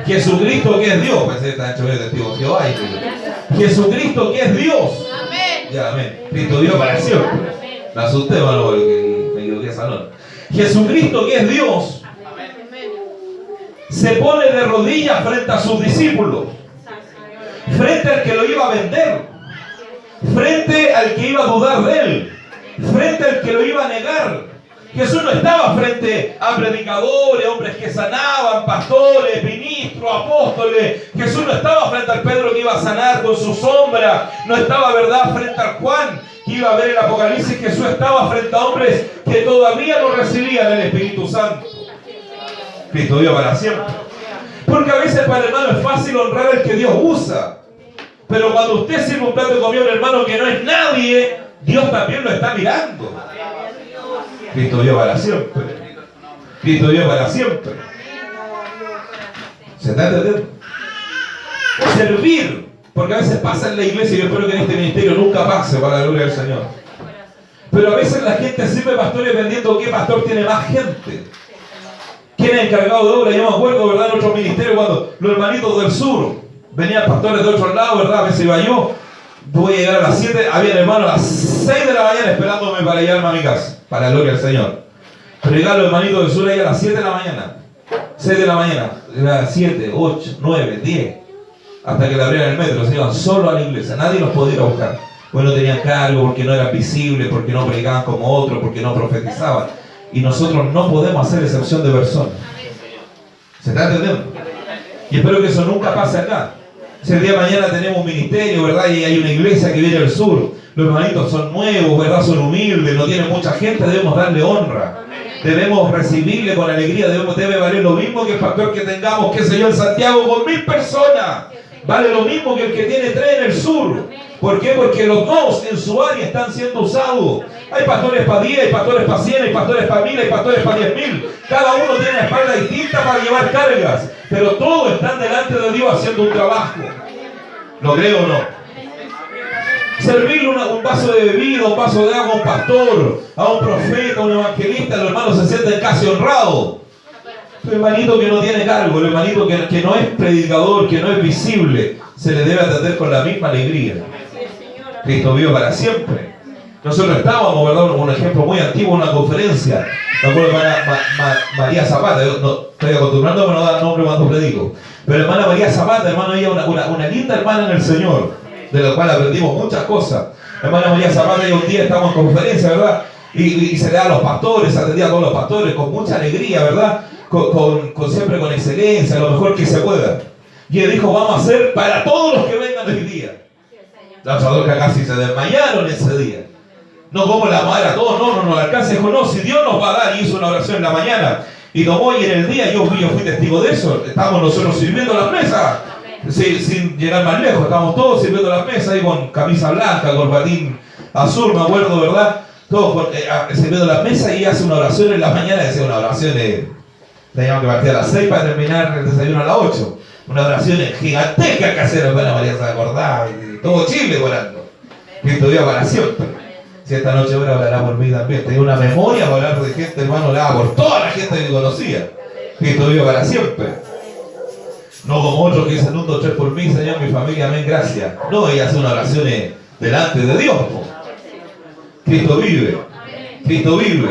Jesucristo, que es Dios. Pensé que está hecho de testigo de Jehová. Jesucristo, que es Dios. Ya, amén. Cristo Dios para siempre. Me asusté, hermano, porque me equivoqué de salón. Jesucristo, que es Dios, se pone de rodillas frente a sus discípulos, frente al que lo iba a vender, frente al que iba a dudar de él, frente al que lo iba a negar. Jesús no estaba frente a predicadores, hombres que sanaban, pastores, ministros, apóstoles. Jesús no estaba frente al Pedro que iba a sanar con su sombra. No estaba, ¿verdad?, frente al Juan que iba a ver el Apocalipsis. Jesús estaba frente a hombres que todavía no recibían el Espíritu Santo. Cristo vive para siempre. Porque a veces para el hermano es fácil honrar al que Dios usa. Pero cuando usted sirve un plato de comida a un hermano que no es nadie, Dios también lo está mirando. Cristo vive para siempre. Cristo vive para siempre. ¿Se está entendiendo? Servir. Porque a veces pasa en la iglesia, y yo espero que en este ministerio nunca pase, para la gloria del Señor. Pero a veces la gente sirve pastores dependiendo qué pastor tiene más gente. ¿Quién es encargado de obra? Yo me acuerdo, ¿verdad? En otros ministerios, cuando los hermanitos del sur venían pastores de otro lado, ¿verdad? A veces iba yo, voy a llegar a las 7, había hermanos a las 6 de la mañana esperándome para llevarme a mi casa, para la gloria del Señor. Pero llegaban los hermanitos del sur ahí a las 7 de la mañana, 6 de la mañana, era 7, 8, 9, 10, hasta que le abrieran el metro, se iban solo a la iglesia, nadie los podía ir a buscar. Pues no tenían cargo, porque no eran visibles, porque no predicaban como otros, porque no profetizaban. Y nosotros no podemos hacer excepción de personas. ¿Se está entendiendo? Y espero que eso nunca pase acá. Si el día de mañana tenemos un ministerio, ¿verdad? Y hay una iglesia que viene del sur, los hermanitos son nuevos, ¿verdad? Son humildes, no tienen mucha gente, debemos darle honra. Debemos recibirle con alegría, debe valer lo mismo que el pastor que tengamos, qué sé yo, en Santiago con 1000 personas. Vale lo mismo que el que tiene 3 en el sur. ¿Por qué? Porque los dos en su área están siendo usados. Hay pastores para 10, hay pastores para 100, hay pastores para 1000, hay pastores para 10.000. Cada uno tiene una espalda distinta para llevar cargas. Pero todos están delante de Dios haciendo un trabajo. ¿Lo creo o no? Servirle un vaso de bebida, un vaso de agua a un pastor, a un profeta, a un evangelista, los hermanos se sienten casi honrados. El hermanito que no tiene cargo, el hermanito que no es predicador, que no es visible, se le debe atender con la misma alegría. Cristo vive para siempre. Nosotros estábamos, ¿verdad? Un ejemplo muy antiguo, una conferencia. Me acuerdo de María Zapata. Yo no estoy acostumbrándome a no dar nombre cuando predico. Pero hermana María Zapata, hermano, ella una linda hermana en el Señor, de la cual aprendimos muchas cosas. Hermana María Zapata, y un día estamos en conferencia, ¿verdad? Y se le da a los pastores, atendía a todos los pastores con mucha alegría, ¿verdad? Siempre con excelencia, lo mejor que se pueda. Y él dijo, vamos a hacer para todos los que vengan hoy día. Los pastores casi se desmayaron ese día. No como la madre a todos, no, el alcance dijo, no, si Dios nos va a dar, y hizo una oración en la mañana. Y tomó, y en el día, yo fui testigo de eso, estábamos nosotros sirviendo las mesas, sin llegar más lejos, estábamos todos sirviendo las mesas, ahí con camisa blanca, corbatín azul, me acuerdo, ¿verdad? Todos sirviendo las mesas, y hace una oración en la mañana, decía una oración teníamos que partir a las 6 para terminar el desayuno a las 8. Una oración gigantesca que hacer, hermana María se acordaba, y todo Chile orando. Cristo vive para siempre. Si esta noche ahora hablará por mí también. Tengo una memoria para hablar de gente, hermano, hablaba por toda la gente que conocía. Cristo vive para siempre. No como otros que dicen 1, 2, 3 por mí, Señor, mi familia, amén, gracias. No, ella hace una oración delante de Dios. Cristo vive. Cristo vive.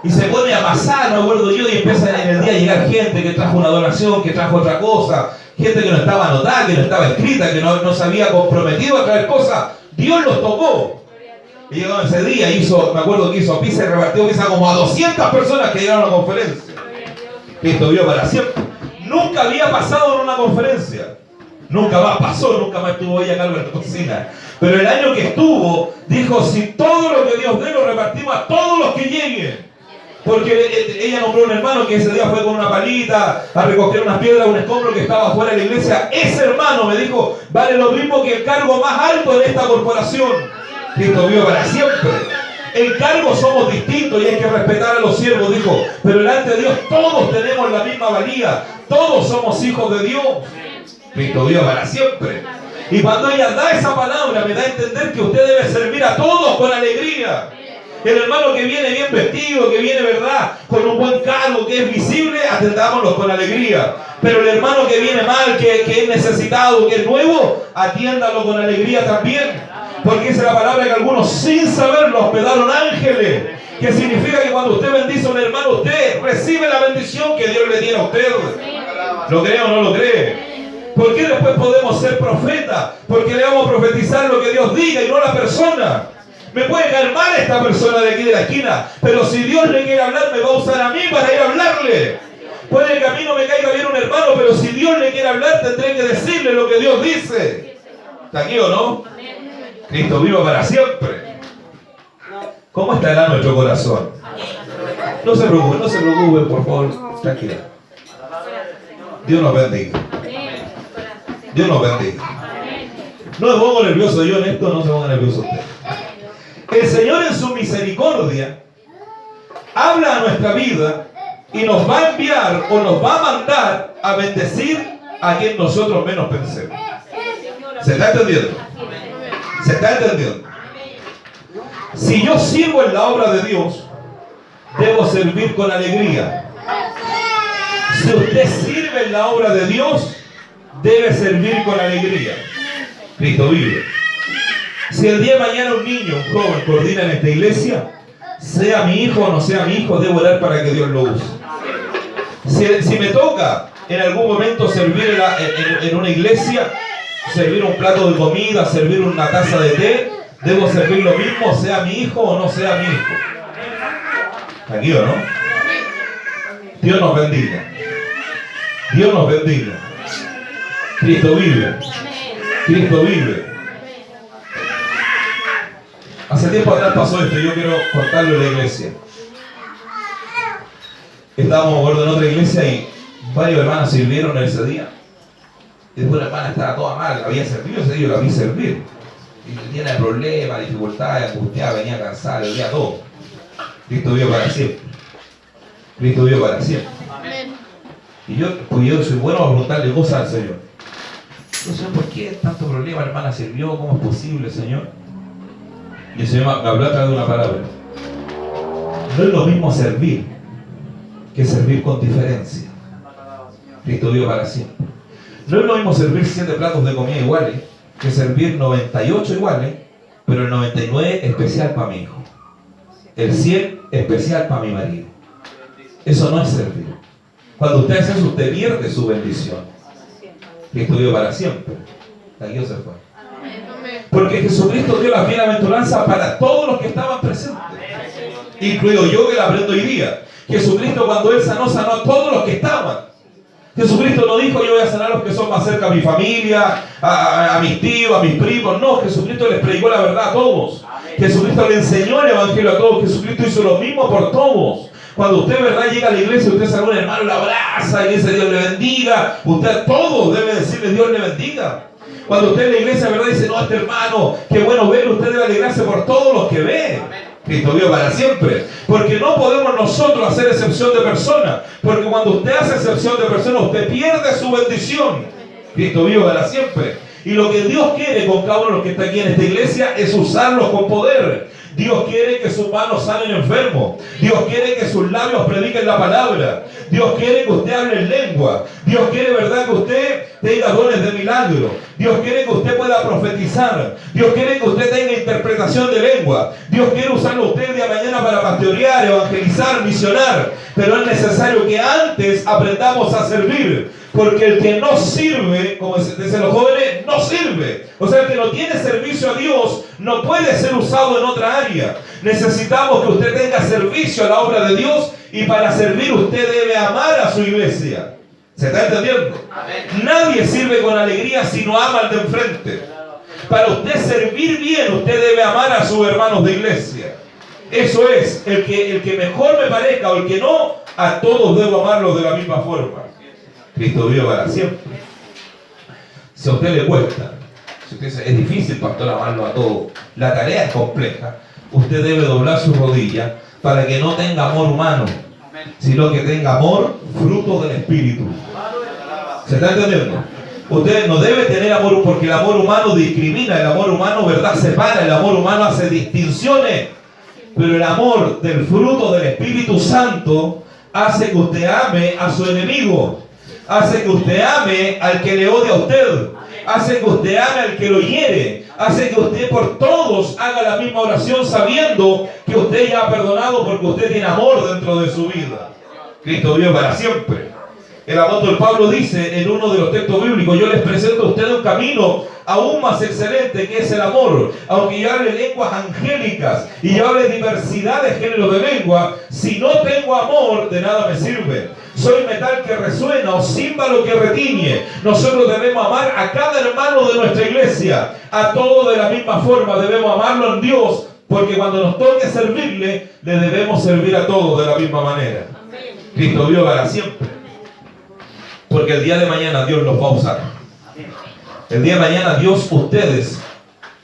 Y se pone a pasar, me acuerdo yo, y empieza en el día a llegar gente que trajo una donación, que trajo otra cosa, gente que no estaba anotada, que no estaba escrita, que no se había comprometido a traer cosas. Dios los tocó. Y llegó ese día, me acuerdo que hizo pizza y repartió pizza como a 200 personas que llegaron a la conferencia. Cristo vive para siempre. Nunca había pasado en una conferencia. Nunca más pasó, nunca más estuvo ella a cargo de la cocina. Pero el año que estuvo, dijo, si todo lo que Dios dé lo repartimos a todos los que lleguen. Porque ella nombró a un hermano que ese día fue con una palita a recoger unas piedras, un escombro que estaba fuera de la iglesia. Ese hermano me dijo, vale lo mismo que el cargo más alto de esta corporación. Cristo vive para siempre. En cargo somos distintos y hay que respetar a los siervos, dijo. Pero delante de Dios todos tenemos la misma valía. Todos somos hijos de Dios. Cristo vive para siempre. Y cuando ella da esa palabra, me da a entender que usted debe servir a todos con alegría. El hermano que viene bien vestido, que viene, ¿verdad?, con un buen cargo, que es visible, atendámoslo con alegría. Pero el hermano que viene mal, que es necesitado, que es nuevo, atiéndalo con alegría también. Porque dice la palabra que algunos sin saberlo hospedaron ángeles. Que significa que cuando usted bendice a un hermano, usted recibe la bendición que Dios le tiene a usted. ¿Lo cree o no lo cree? ¿Por qué después podemos ser profetas? Porque le vamos a profetizar lo que Dios diga y no la persona. Me puede caer mal esta persona de aquí de la esquina, pero si Dios le quiere hablar, me va a usar a mí para ir a hablarle. Puede que a mí no me caiga bien un hermano, pero si Dios le quiere hablar, tendré que decirle lo que Dios dice. ¿Está aquí o no? Cristo vive para siempre. ¿Cómo estará nuestro corazón? No se preocupen, por favor. Tranquila. Dios nos bendiga. Dios nos bendiga. No me pongo nervioso yo en esto, no se ponga nervioso usted. El Señor en su misericordia habla a nuestra vida y nos va a enviar o nos va a mandar a bendecir a quien nosotros menos pensemos. ¿Se está entendiendo? ¿Se está entendiendo? Si yo sirvo en la obra de Dios, debo servir con alegría. Si usted sirve en la obra de Dios, debe servir con alegría. Cristo vive. Si el día de mañana un niño, un joven, coordina en esta iglesia, sea mi hijo o no sea mi hijo, debo orar para que Dios lo use. Si me toca en algún momento servir en una iglesia, servir un plato de comida, servir una taza de té, debo servir lo mismo, sea mi hijo o no sea mi hijo. ¿Aquí o no? Dios nos bendiga. Dios nos bendiga. Cristo vive. Cristo vive. Hace tiempo atrás pasó esto y yo quiero contarlo en la iglesia. Estábamos, me acuerdo, en otra iglesia y varios hermanos sirvieron ese día. Y después la hermana estaba toda mal, había servido ese día, yo la vi servir. Y tenía problemas, dificultades, angustiada, venía cansada, le dolía todo. Cristo vive para siempre. Cristo vive para siempre. Y yo soy bueno a preguntarle cosas al Señor. Señor, ¿por qué tanto problema? La hermana sirvió, ¿cómo es posible, Señor? Y el Señor me habló a través de una palabra. No es lo mismo servir que servir con diferencia. Cristo vive para siempre. No es lo mismo servir 7 platos de comida iguales que servir 98 iguales, pero el 99 especial para mi hijo. El 100 especial para mi marido. Eso no es servir. Cuando usted hace eso, usted pierde su bendición. Cristo vive para siempre. Aquí se fue. Porque Jesucristo dio la bienaventuranza para todos los que estaban presentes, incluido yo que la aprendo hoy día. Jesucristo, cuando Él sanó a todos los que estaban. Jesucristo no dijo: yo voy a sanar a los que son más cerca a mi familia, a mis tíos, a mis primos. No, Jesucristo les predicó la verdad a todos. Jesucristo le enseñó el evangelio a todos. Jesucristo hizo lo mismo por todos. Cuando usted, ¿verdad?, llega a la iglesia, usted saluda a un hermano, le abraza y dice: Dios le bendiga. Usted a todos debe decirle: Dios le bendiga. Cuando usted en la iglesia, ¿verdad?, dice: no, este hermano, qué bueno verlo, usted debe alegrarse por todos los que ve. Cristo vive para siempre. Porque no podemos nosotros hacer excepción de persona. Porque cuando usted hace excepción de persona, usted pierde su bendición. Cristo vive para siempre. Y lo que Dios quiere con cada uno de los que está aquí en esta iglesia es usarlos con poder. Dios quiere que sus manos sanen enfermos. Dios quiere que sus labios prediquen la palabra. Dios quiere que usted hable en lengua. Dios quiere, ¿verdad?, que usted tenga dones de milagro. Dios quiere que usted pueda profetizar. Dios quiere que usted tenga interpretación de lengua. Dios quiere usarlo a usted el día de mañana para pastorear, evangelizar, misionar. Pero es necesario que antes aprendamos a servir. Porque el que no sirve, como dicen los jóvenes, no sirve. O sea, el que no tiene servicio a Dios no puede ser usado en otra área. Necesitamos que usted tenga servicio a la obra de Dios, y para servir usted debe amar a su iglesia. ¿Se está entendiendo? Amén. Nadie sirve con alegría si no ama al de enfrente. Para usted servir bien, usted debe amar a sus hermanos de iglesia. Eso es, el que mejor me parezca o el que no, a todos debo amarlos de la misma forma. Cristo vive para siempre. Si a usted le cuesta, si usted dice: es difícil, pastor, amarlo a todos, la tarea es compleja, usted debe doblar su rodilla para que no tenga amor humano, sino que tenga amor fruto del Espíritu. ¿Se está entendiendo? Usted no debe tener amor, porque el amor humano discrimina, el amor humano, ¿verdad?, separa, el amor humano hace distinciones. Pero el amor del fruto del Espíritu Santo hace que usted ame a su enemigo. Hace que usted ame al que le odia a usted. Hace que usted ame al que lo hiere. Hace que usted por todos haga la misma oración, sabiendo que usted ya ha perdonado, porque usted tiene amor dentro de su vida. Cristo vive para siempre. El apóstol Pablo dice en uno de los textos bíblicos: yo les presento a ustedes un camino aún más excelente, que es el amor. Aunque yo hable lenguas angélicas y yo hable diversidad de géneros de lengua, si no tengo amor, de nada me sirve. Soy metal que resuena o címbalo que retiñe. Nosotros debemos amar a cada hermano de nuestra iglesia, a todos de la misma forma. Debemos amarlo en Dios, porque cuando nos toque servirle, le debemos servir a todos de la misma manera. Cristo vive para siempre. Porque el día de mañana Dios los va a usar. El día de mañana Dios, ustedes,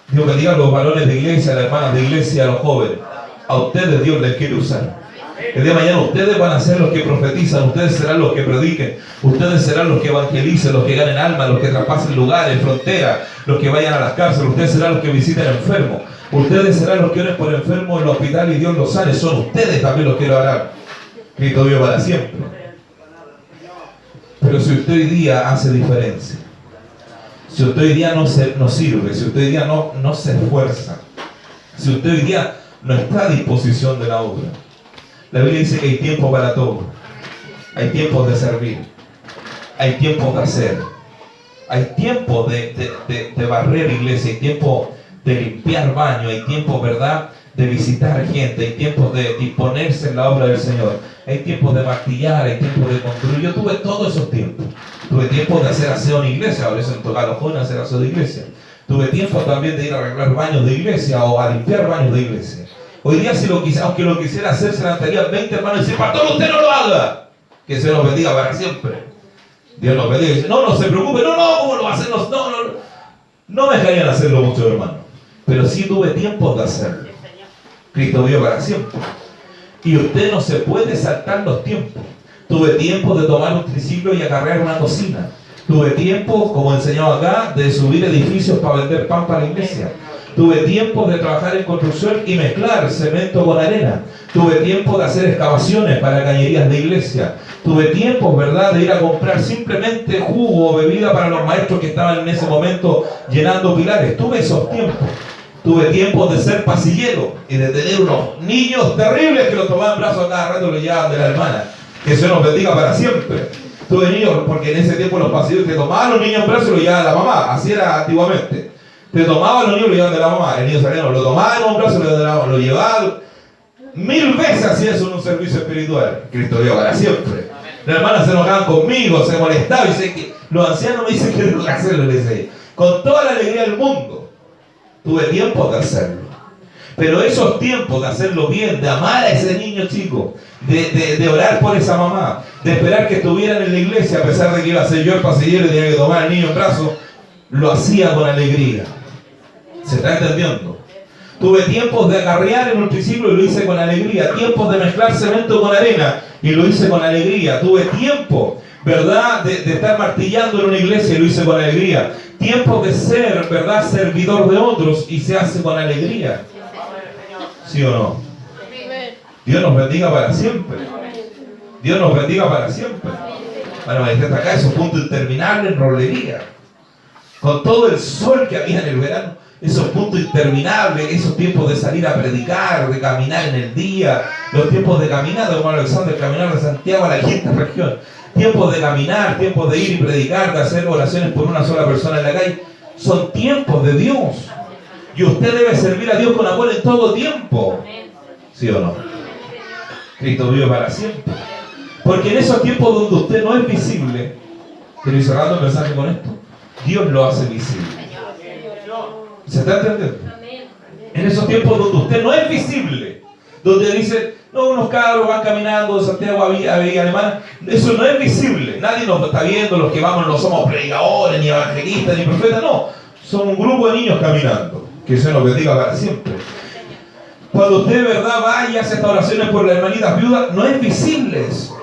Dios bendiga a los varones de iglesia, a las hermanas de iglesia, a los jóvenes, a ustedes Dios les quiere usar. El día de mañana ustedes van a ser los que profetizan, ustedes serán los que prediquen, ustedes serán los que evangelicen, los que ganen almas, los que traspasen lugares, fronteras, los que vayan a las cárceles, ustedes serán los que visiten enfermos, ustedes serán los que oren por enfermos en el hospital y Dios los sane, son ustedes también los que lo harán. Cristo vive para siempre. Pero si usted hoy día hace diferencia, si usted hoy día no sirve, si usted hoy día no se esfuerza, si usted hoy día no está a disposición de la obra, la Biblia dice que hay tiempo para todo. Hay tiempos de servir, hay tiempos de hacer, hay tiempos de barrer iglesia, hay tiempos de limpiar baños, hay tiempos, ¿verdad?, de visitar gente, hay tiempos de disponerse en la obra del Señor, hay tiempos de martillar, hay tiempos de construir. Yo tuve todos esos tiempos. Tuve tiempo de hacer aseo en iglesia, por eso me toca a los jóvenes hacer aseo de iglesia. Tuve tiempo también de ir a arreglar baños de iglesia o a limpiar baños de iglesia. Hoy día, aunque lo quisiera hacer, se levantarían 20 hermanos y dicen: pastor, usted no lo haga. Que se nos bendiga para siempre. Dios nos bendiga y dice: no se preocupe, ¿cómo lo va a hacer? No me dejarían hacerlo muchos hermanos. Pero sí tuve tiempo de hacerlo. Cristo vive para siempre. Y usted no se puede saltar los tiempos. Tuve tiempo de tomar un triciclo y acarrear una cocina. Tuve tiempo, como enseñaba acá, de subir edificios para vender pan para la iglesia. Tuve tiempo de trabajar en construcción y mezclar cemento con arena. Tuve tiempo de hacer excavaciones para cañerías de iglesia. Tuve tiempo, ¿verdad?, de ir a comprar simplemente jugo o bebida para los maestros que estaban en ese momento llenando pilares. Tuve esos tiempos. Tuve tiempo de ser pasillero y de tener unos niños terribles que los tomaban en brazos a cada rato y los llevaban de la hermana. Que se nos bendiga para siempre. Tuve niños, porque en ese tiempo los pasilleros te tomaban los niños en brazos y los llevaban a la mamá. Así era antiguamente. Te tomaban los niños y los llevaban de la mamá. El niño salía, lo tomaban en un brazo y lo llevaban. 1000 veces hacía eso en un servicio espiritual. Cristo vive para siempre. Las hermanas se enojaban conmigo, se molestaban. Y dice que los ancianos me dicen que tengo que hacerlo. Con toda la alegría del mundo. Tuve tiempo de hacerlo. Pero esos tiempos de hacerlo bien, de amar a ese niño chico, de orar por esa mamá, de esperar que estuvieran en la iglesia, a pesar de que iba a ser yo el pasillero y tenía que tomar al niño en brazos, lo hacía con alegría. ¿Se está entendiendo? Tuve tiempos de acarrear en un triciclo y lo hice con alegría. Tiempos de mezclar cemento con arena y lo hice con alegría. Tuve tiempo, ¿verdad?, de estar martillando en una iglesia y lo hice con alegría. Tiempo de ser, ¿verdad?, servidor de otros y se hace con alegría. ¿Sí o no? Dios nos bendiga para siempre. Dios nos bendiga para siempre. Bueno, hasta acá esos puntos interminables en rolería. Con todo el sol que había en el verano, esos puntos interminables, esos tiempos de salir a predicar, de caminar en el día, los tiempos de caminar, de hermano Alexander, caminar de Santiago a la quinta región. Tiempos de caminar, tiempos de ir y predicar, de hacer oraciones por una sola persona en la calle. Son tiempos de Dios. Y usted debe servir a Dios con amor en todo tiempo. ¿Sí o no? Cristo vive para siempre. Porque en esos tiempos donde usted no es visible, quiero ir cerrando el mensaje con esto, Dios lo hace visible. ¿Se está entendiendo? En esos tiempos donde usted no es visible, donde dice: no, unos cabros van caminando de Santiago a Villa Alemana, eso no es visible. Nadie nos está viendo, los que vamos no somos predicadores, ni evangelistas, ni profetas, no. Son un grupo de niños caminando. Que se nos bendiga para siempre. Cuando usted, ¿verdad?, va y hace estas oraciones por las hermanitas viudas, no es visible eso.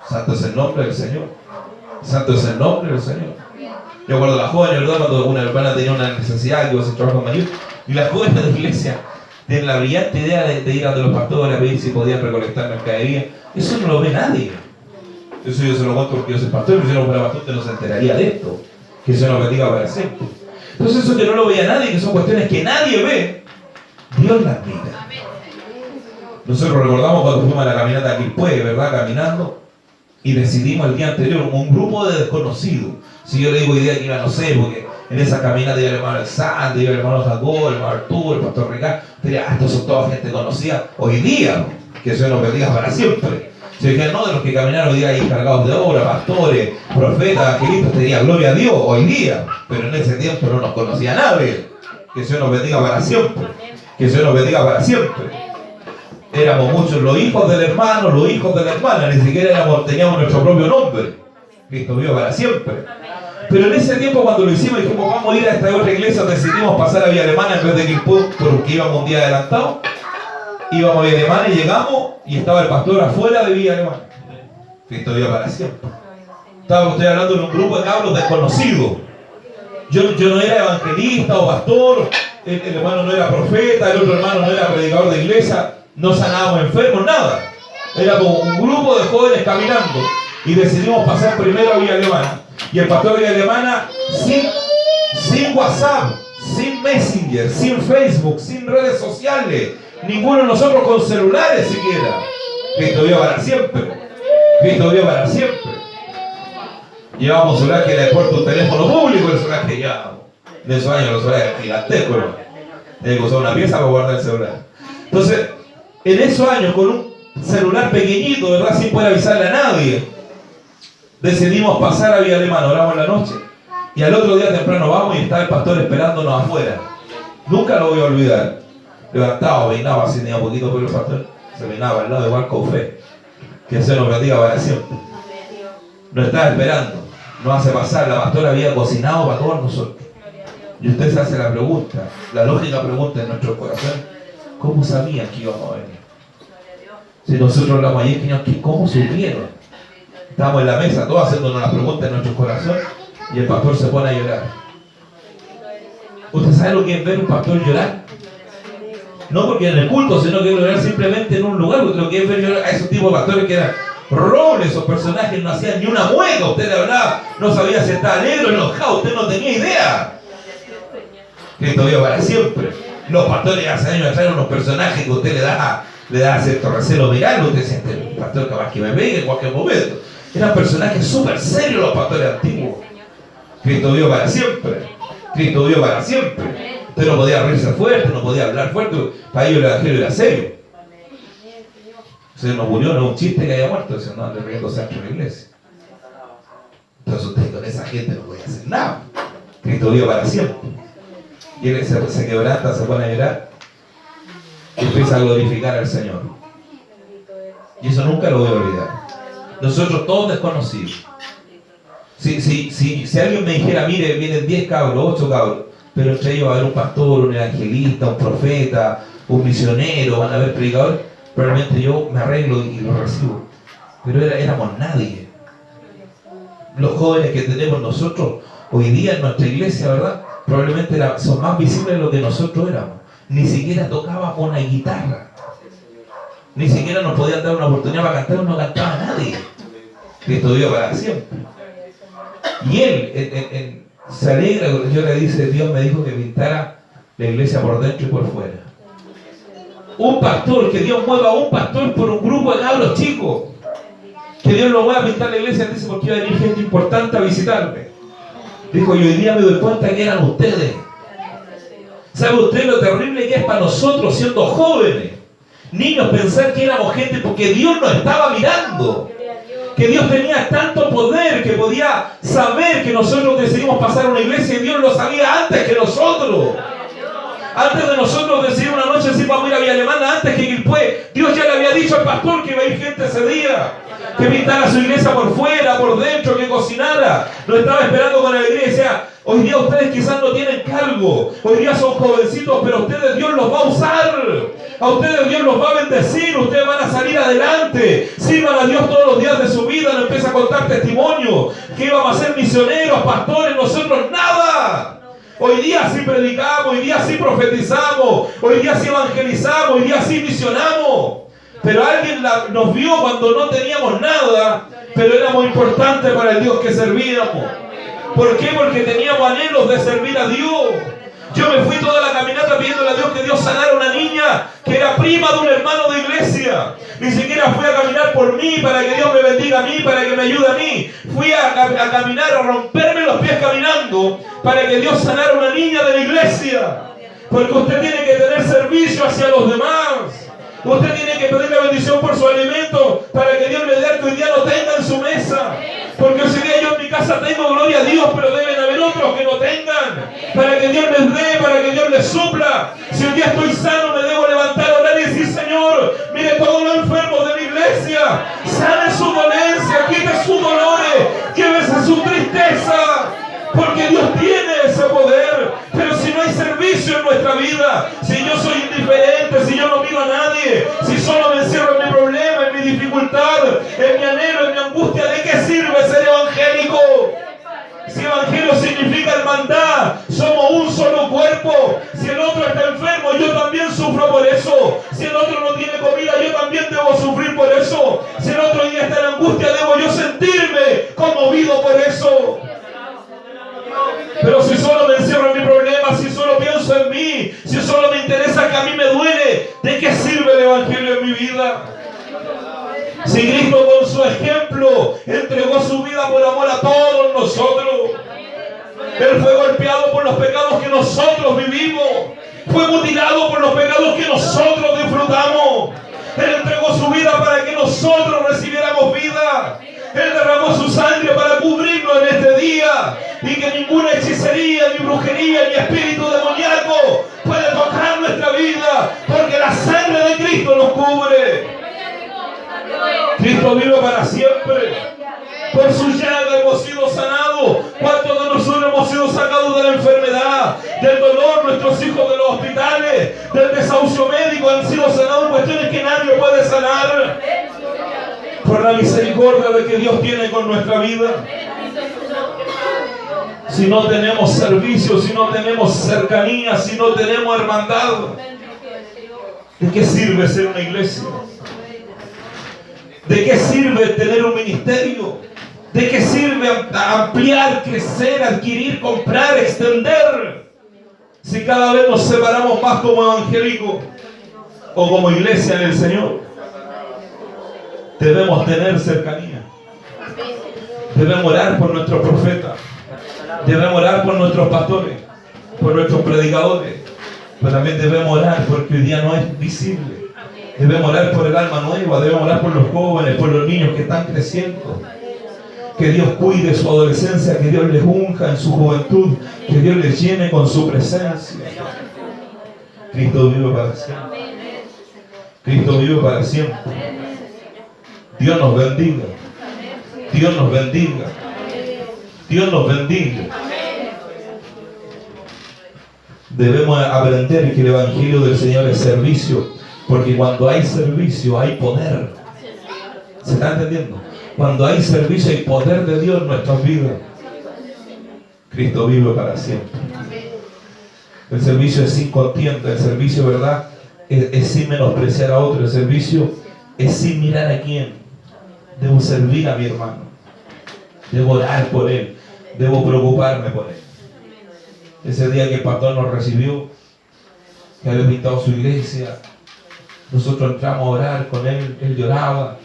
Santo es el nombre del Señor. Santo es el nombre del Señor. Yo recuerdo a las jóvenes, ¿verdad?, cuando una hermana tenía una necesidad, que iba a hacer trabajo mayor, y las jóvenes de la iglesia tienen la brillante idea de ir a los pastores a pedir si podían recolectar mercadería. Eso no lo ve nadie. Eso yo se lo cuento porque yo soy pastor, pero si no fuera pastor usted no se enteraría de esto. Que se nos bendiga para siempre. Entonces eso que no lo veía nadie, que son cuestiones que nadie ve, Dios las mira. Nosotros recordamos cuando fuimos a la caminata aquí, pues, ¿verdad?, caminando, y decidimos el día anterior, un grupo de desconocidos. Si yo le digo hoy día que iba, no sé, porque en esa caminata iba el hermano Alexander, iba el hermano Jacob, el hermano Arturo, el pastor Ricardo, diría: estos son toda gente conocida. Hoy día, que se nos bendiga para siempre. Si dijeran: no, de los que caminaron hoy día hay encargados de obra, pastores, profetas, evangelistas, te diría: gloria a Dios, hoy día. Pero en ese tiempo no nos conocía nadie. Que se nos bendiga para siempre. Que se nos bendiga para siempre. Éramos muchos los hijos del hermano, los hijos de la hermana, ni siquiera teníamos nuestro propio nombre. Cristo vive para siempre. Pero en ese tiempo, cuando lo hicimos, dijimos: vamos a ir a esta otra iglesia, decidimos pasar a Villa Alemana en vez de Quilpú, porque íbamos un día adelantado. Íbamos a Villa Alemana y llegamos y estaba el pastor afuera de Villa Alemana. Cristo vive para siempre. Estoy hablando de un grupo de cabros desconocidos. Yo no era evangelista o pastor, el hermano no era profeta, el otro hermano no era predicador de iglesia, no sanábamos enfermos, nada. Era como un grupo de jóvenes caminando y decidimos pasar primero a Villa Alemana. Y el pastor de Villa Alemana, sin WhatsApp, sin Messenger, sin Facebook, sin redes sociales, ninguno de nosotros con celulares siquiera. Cristo vive para siempre. Cristo vive para siempre. Llevábamos un celular que era de puerto un teléfono público, el celular que llevábamos. En esos años los celulares eran gigantescos, ¿no? Tenía que usar una pieza para guardar el celular. Entonces, en esos años, con un celular pequeñito, ¿verdad? Sin poder avisarle a nadie, decidimos pasar a Villa Alemana, oramos en la noche. Y al otro día temprano vamos y está el pastor esperándonos afuera. Nunca lo voy a olvidar. Levantado, peinado, así tenía un poquito por el pastor. Se peinaba al lado igual con fe. Que se nos bendiga para siempre. Nos estaba esperando. Nos hace pasar. La pastora había cocinado para todos nosotros. Y usted se hace la pregunta, la lógica pregunta en nuestro corazón: ¿cómo sabían que íbamos a venir? Si nosotros hablamos ayer, ¿cómo supieron? Estamos en la mesa, todos haciéndonos las preguntas en nuestro corazón, y el pastor se pone a llorar. ¿Usted sabe lo que es ver un pastor llorar? No porque en el culto, sino que llorar simplemente en un lugar. Lo que es ver llorar a esos tipos de pastores que eran robles, esos personajes no hacían ni una mueca. Usted le hablaba, no sabía si estaba negro, enojado, usted no tenía idea. Cristo vive para siempre. Los pastores hace años atrás eran unos personajes que usted le da cierto recelo mirarlo. Usted siente, el pastor capaz que me pegue en cualquier momento. Eran personajes súper serios los pastores antiguos. Cristo vive para siempre. Cristo vive para siempre. Usted no podía reírse fuerte, no podía hablar fuerte. Para ellos el evangelio era serio. Se nos murió, no es un chiste que haya muerto, sino anda riéndose dentro de la iglesia. Entonces usted con esa gente no podía hacer nada. Cristo vive para siempre. Y él se quebranta, se pone a llorar y empieza a glorificar al Señor. Y eso nunca lo voy a olvidar. Nosotros todos desconocidos. Si alguien me dijera, mire, vienen 10 cabros, 8 cabros, pero entre ellos va a haber un pastor, un evangelista, un profeta, un misionero, van a haber predicadores, probablemente yo me arreglo y lo recibo. Pero éramos nadie. Los jóvenes que tenemos nosotros hoy día en nuestra iglesia, ¿verdad? Probablemente son más visibles de lo que nosotros éramos. Ni siquiera tocábamos una guitarra. Ni siquiera nos podían dar una oportunidad para cantar, no cantaba nadie. Cristo vive para siempre. Y él se alegra, yo le dice, Dios me dijo que pintara la iglesia por dentro y por fuera. Un pastor, que Dios mueva a un pastor por un grupo de cabros chicos. Que Dios lo mueva a pintar la iglesia, dice, porque iba a venir gente importante a visitarme. Dijo, y hoy día me doy cuenta que eran ustedes. ¿Sabe usted lo terrible que es para nosotros siendo jóvenes? Niños, pensar que éramos gente porque Dios nos estaba mirando. Que Dios tenía tanto poder que podía saber que nosotros decidimos pasar a una iglesia y Dios lo sabía antes que nosotros. Antes de nosotros decidir una noche si vamos a ir a Villa Alemana, antes que Quilpué, Dios ya le había dicho al pastor que iba a ir gente ese día. Que pintara su iglesia por fuera, por dentro, que cocinara. Lo estaba esperando con alegría y decía, hoy día ustedes quizás no tienen cargo, hoy día son jovencitos, pero a ustedes Dios los va a usar. A ustedes Dios los va a bendecir, ustedes van a salir adelante. Sirvan a Dios todos los días de su vida, no empieza a contar testimonio. Que íbamos a ser misioneros, pastores, nosotros nada. Hoy día sí predicamos, hoy día sí profetizamos, hoy día sí evangelizamos, hoy día sí misionamos. Pero alguien nos vio cuando no teníamos nada, pero éramos importantes para el Dios que servíamos. ¿Por qué? Porque teníamos anhelos de servir a Dios. Yo me fui toda la caminata pidiéndole a Dios que Dios sanara a una niña que era prima de un hermano de iglesia. Ni siquiera fui a caminar por mí para que Dios me bendiga a mí, para que me ayude a mí. Fui a caminar, a romperme los pies caminando para que Dios sanara a una niña de la iglesia. Porque usted tiene que tener servicio hacia los demás. Usted tiene que pedir la bendición por su alimento para que Dios le dé que hoy día no tenga en su mesa. Porque hoy día yo en mi casa tengo, gloria a Dios, pero deben haber otros que no tengan. Para que Dios les dé, para que Dios les supla. Si hoy día estoy sano, me debo levantar, orar y decir, Señor, mire todos los enfermos de mi iglesia. Sane su dolencia, quite sus dolores, llévese su tristeza. Porque Dios tiene ese poder. Pero si no hay servicio en nuestra vida, si yo soy indiferente, gente si yo no miro a nadie? Si solo me encierro en mi problema, en mi dificultad, en mi anhelo, en mi angustia, ¿de qué sirve ser evangélico? Si evangelio significa hermandad, somos un solo cuerpo. Si el otro está enfermo, yo también sufro por eso. Si el otro no tiene comida, yo también debo sufrir por eso. Si el otro día está en angustia, debo yo sentirme conmovido por eso. Pero si solo me encierro en mi problema, si solo pienso en mí, si solo me interesa que a mí me duele, ¿de qué sirve el evangelio en mi vida? Si Cristo con su ejemplo entregó su vida por amor a todos nosotros. Él fue golpeado por los pecados que nosotros vivimos. Fue mutilado por los pecados que nosotros disfrutamos. Él entregó su vida para que nosotros recibiéramos vida. Él derramó su sangre para cubrirnos en este día. Y que ninguna hechicería, ni brujería, ni espíritu demoníaco puede tocar nuestra vida. Porque la sangre de Cristo nos cubre. Cristo vive para siempre. Por su llaga hemos sido sanados. ¿Cuántos de nosotros hemos sido sacados de la enfermedad, del dolor? Nuestros hijos de los hospitales, del desahucio médico han sido sanados en cuestiones que nadie puede sanar. Por la misericordia de que Dios tiene con nuestra vida. Si no tenemos servicio, si no tenemos cercanía, si no tenemos hermandad, ¿de qué sirve ser una iglesia? ¿De qué sirve tener un ministerio? ¿De qué sirve ampliar, crecer, adquirir, comprar, extender? Si cada vez nos separamos más como evangélicos o como iglesia en el Señor. Debemos tener cercanía. Debemos orar por nuestros profetas. Debemos orar por nuestros pastores, por nuestros predicadores. Pero también debemos orar porque hoy día no es visible. Debemos orar por el alma nueva, debemos orar por los jóvenes, por los niños que están creciendo. Que Dios cuide su adolescencia, que Dios les unja en su juventud, que Dios les llene con su presencia. Cristo vive para siempre. Cristo vive para siempre. Dios nos bendiga. Dios nos bendiga. Dios nos bendiga. Debemos aprender que el Evangelio del Señor es servicio. Porque cuando hay servicio, hay poder. ¿Se está entendiendo? Cuando hay servicio, hay poder de Dios en nuestras vidas. Cristo vive para siempre. El servicio es sin contienda. El servicio, ¿verdad? Es sin menospreciar a otro. El servicio es sin mirar a quién. Debo servir a mi hermano. Debo orar por él. Debo preocuparme por él. Ese día que el pastor nos recibió, que había pintado su iglesia, nosotros entramos a orar con él, él lloraba,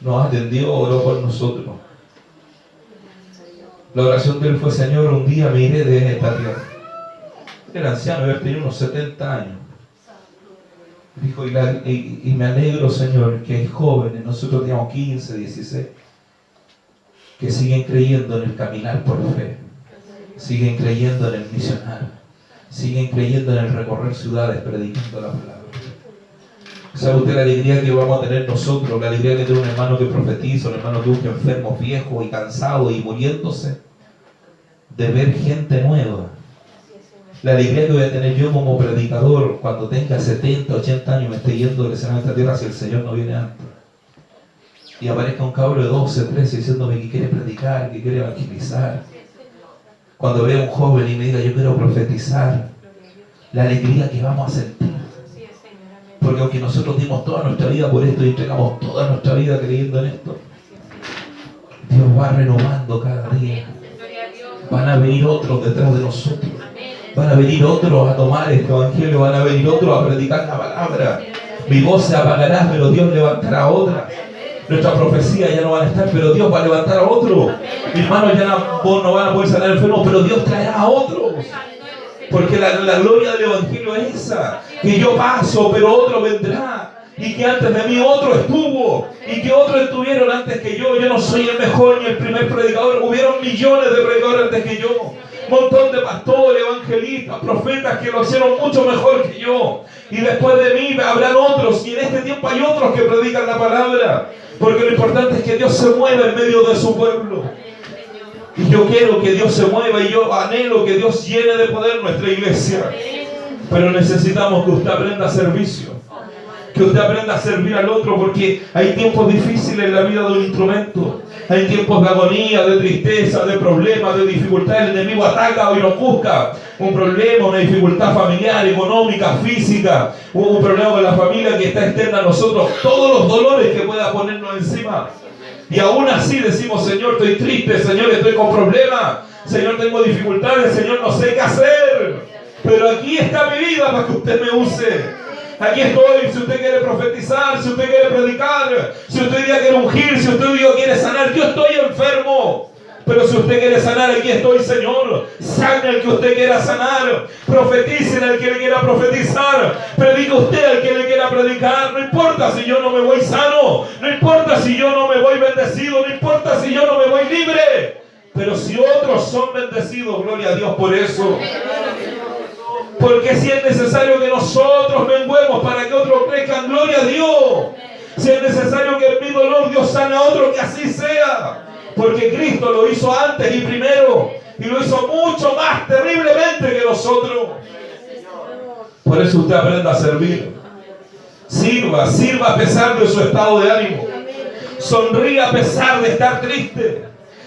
nos atendió, oró por nosotros. La oración de él fue: Señor, un día me iré de esta tierra. Era anciano, había tenido unos 70 años. Dijo, y me alegro, Señor, que hay jóvenes, nosotros teníamos 15, 16, que siguen creyendo en el caminar por fe, siguen creyendo en el misionar, siguen creyendo en el recorrer ciudades predicando la palabra. ¿Sabe usted la alegría que vamos a tener nosotros? La alegría que tiene un hermano que profetiza, un hermano que busca enfermos, viejos y cansados y muriéndose, de ver gente nueva. La alegría que voy a tener yo como predicador cuando tenga 70, 80 años, me esté yendo del escenario de esta tierra si el Señor no viene antes. Y aparezca un cabro de 12, 13 diciéndome que quiere predicar, que quiere evangelizar. Cuando vea un joven y me diga, yo quiero profetizar, la alegría que vamos a sentir. Porque aunque nosotros dimos toda nuestra vida por esto y entregamos toda nuestra vida creyendo en esto, Dios va renovando cada día. Van a venir otros detrás de nosotros. Van a venir otros a tomar este evangelio. Van a venir otros a predicar la palabra. Mi voz se apagará, pero Dios levantará a otra. Nuestra profecía ya no van a estar, pero Dios va a levantar a otro. Mis manos ya no van a poder sanar enfermos, pero Dios traerá a otros. Porque la gloria del evangelio es esa, que yo paso, pero otro vendrá. Y que antes de mí otro estuvo. Y que otros estuvieron antes que yo. Yo no soy el mejor ni el primer predicador. Hubieron millones de predicadores antes que yo. Un montón de pastores, evangelistas, profetas que lo hicieron mucho mejor que yo. Y después de mí habrán otros. Y en este tiempo hay otros que predican la palabra. Porque lo importante es que Dios se mueva en medio de su pueblo. Y yo quiero que Dios se mueva y yo anhelo que Dios llene de poder nuestra iglesia. Pero necesitamos que usted aprenda a servicio. Que usted aprenda a servir al otro, porque hay tiempos difíciles en la vida de un instrumento. Hay tiempos de agonía, de tristeza, de problemas, de dificultad. El enemigo ataca y nos busca un problema, una dificultad familiar, económica, física, un problema con la familia que está externa a nosotros. Todos los dolores que pueda ponernos encima. Y aún así decimos: Señor, estoy triste, Señor, estoy con problemas, Señor, tengo dificultades, Señor, no sé qué hacer. Pero aquí está mi vida para que usted me use. Aquí estoy, si usted quiere profetizar, si usted quiere predicar, si usted día quiere ungir, si usted día quiere sanar. Yo estoy enfermo, pero si usted quiere sanar, aquí estoy, Señor. Sane al que usted quiera sanar, profetice al que le quiera profetizar, predique usted al que le quiera predicar. No importa si yo no me voy sano, no importa si yo no me voy bendecido, no importa si yo no me voy libre, pero si otros son bendecidos, gloria a Dios por eso. Porque si es necesario que nosotros menguemos para que otros crezcan, gloria a Dios. Si es necesario que en mi dolor Dios sane a otro, que así sea. Porque Cristo lo hizo antes y primero. Y lo hizo mucho más terriblemente que nosotros. Por eso usted aprenda a servir. Sirva a pesar de su estado de ánimo. Sonríe a pesar de estar triste.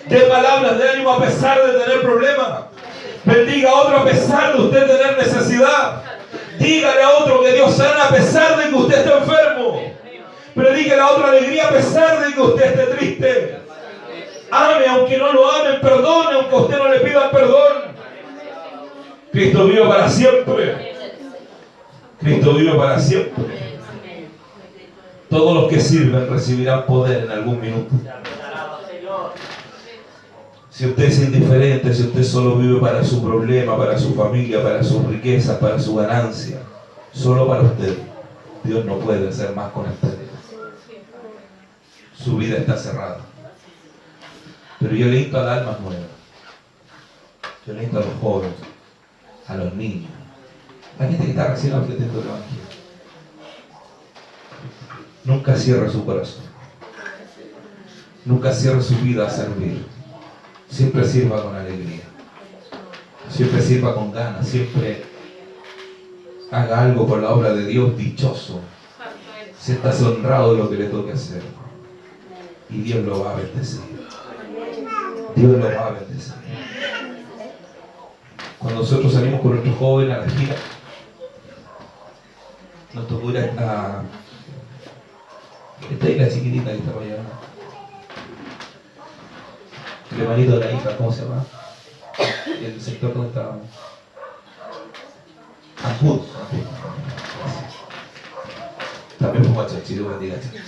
Dé palabras de ánimo a pesar de tener problemas. Bendiga a otro a pesar de usted tener necesidad. Dígale a otro que Dios sana a pesar de que usted esté enfermo. Predíquele a otro alegría a pesar de que usted esté triste. Ame aunque no lo amen, perdone aunque a usted no le pidan perdón. Cristo vive para siempre. Cristo vive para siempre. Todos los que sirven recibirán poder en algún minuto. Si usted es indiferente, si usted solo vive para su problema, para su familia, para sus riquezas, para su ganancia, solo para usted, Dios no puede hacer más con usted. Su vida está cerrada. Pero yo le invito a las almas nuevas. Yo le invito a los jóvenes, a los niños, a la gente que está recién aprendiendo el Evangelio. Nunca cierre su corazón. Nunca cierre su vida a servir. Siempre sirva con alegría. Siempre sirva con ganas. Siempre haga algo por la obra de Dios, dichoso. Siéntase honrado de lo que le toque hacer. Y Dios lo va a bendecir. Dios lo va a bendecir. Cuando nosotros salimos con nuestros jóvenes a la gira, nos tocó ir a esta isla chiquitita que está para allá. El hermanito de la isla, ¿cómo se llama? El sector donde está Ancud. También fuimos a Chanchillo, bendiga Chanchillo.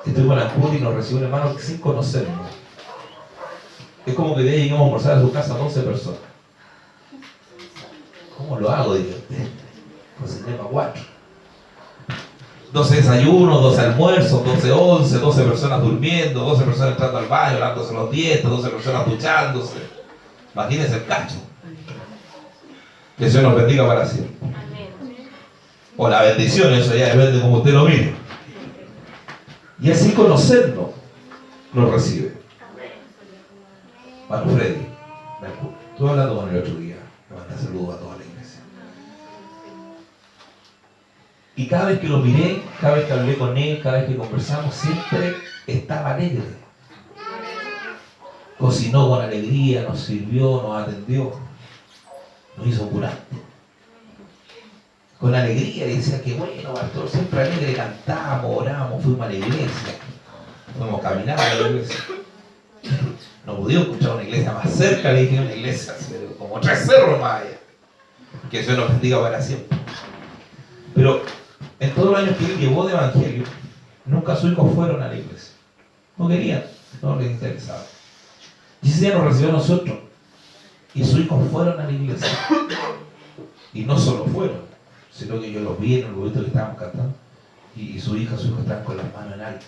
Estuvimos en Ancud y nos recibió un hermano sin conocernos. Es como que de ahí íbamos a almorzar a su casa 12 personas. ¿Cómo lo hago? Dije, cociné para 4. 12 desayunos, 12 almuerzos, 12 once, 12 personas durmiendo, 12 personas entrando al baño, lavándose los dientes, 12 personas duchándose. Imagínense el cacho. Que Dios nos bendiga para siempre. O la bendición, eso ya depende como usted lo mire. Y así conocernos nos recibe. Bueno, Freddy, estuve hablando con él el otro día, me manda saludos a toda la iglesia. Y cada vez que lo miré, cada vez que hablé con él, cada vez que conversamos, siempre estaba alegre. Cocinó con alegría, nos sirvió, nos atendió, nos hizo curante. Con alegría, y decía que bueno, pastor, siempre alegre, cantamos, oramos, fuimos a la iglesia, fuimos a caminar a la iglesia. No pudimos escuchar una iglesia más cerca, le dije una iglesia, pero como 3 cerros más allá. Que Dios nos bendiga para siempre. Pero en todos los años que él llevó de evangelio, nunca sus hijos fueron a la iglesia. No querían, no les interesaba. Y ese día nos recibió a nosotros. Y sus hijos fueron a la iglesia. Y no solo fueron, sino que yo los vi en el momento que estábamos cantando. Y su hija, su hijo estaban con las manos en alto,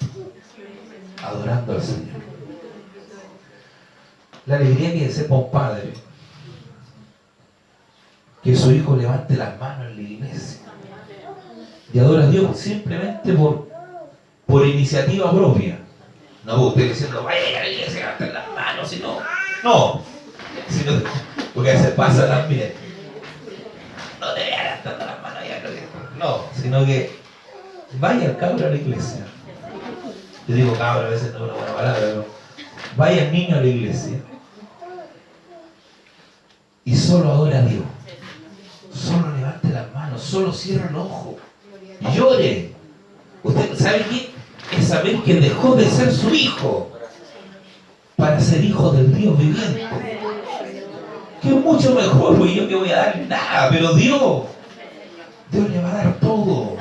adorando al Señor. La alegría que sepa un padre que su hijo levante las manos en la iglesia y adora a Dios simplemente por iniciativa propia. No usted diciendo, vaya a la iglesia, levanten las manos, sino, no, sino porque se pasa también. No, sino que vaya el cabro a la iglesia. Yo digo cabro, a veces no es una buena palabra, pero vaya el niño a la iglesia y solo adora a Dios. Solo levante las manos, solo cierre el ojo. Llore. ¿Usted sabe qué? Es saber que dejó de ser su hijo para ser hijo del Dios viviente. Que es mucho mejor, porque yo que voy a darle nada, pero Dios le va a dar todo.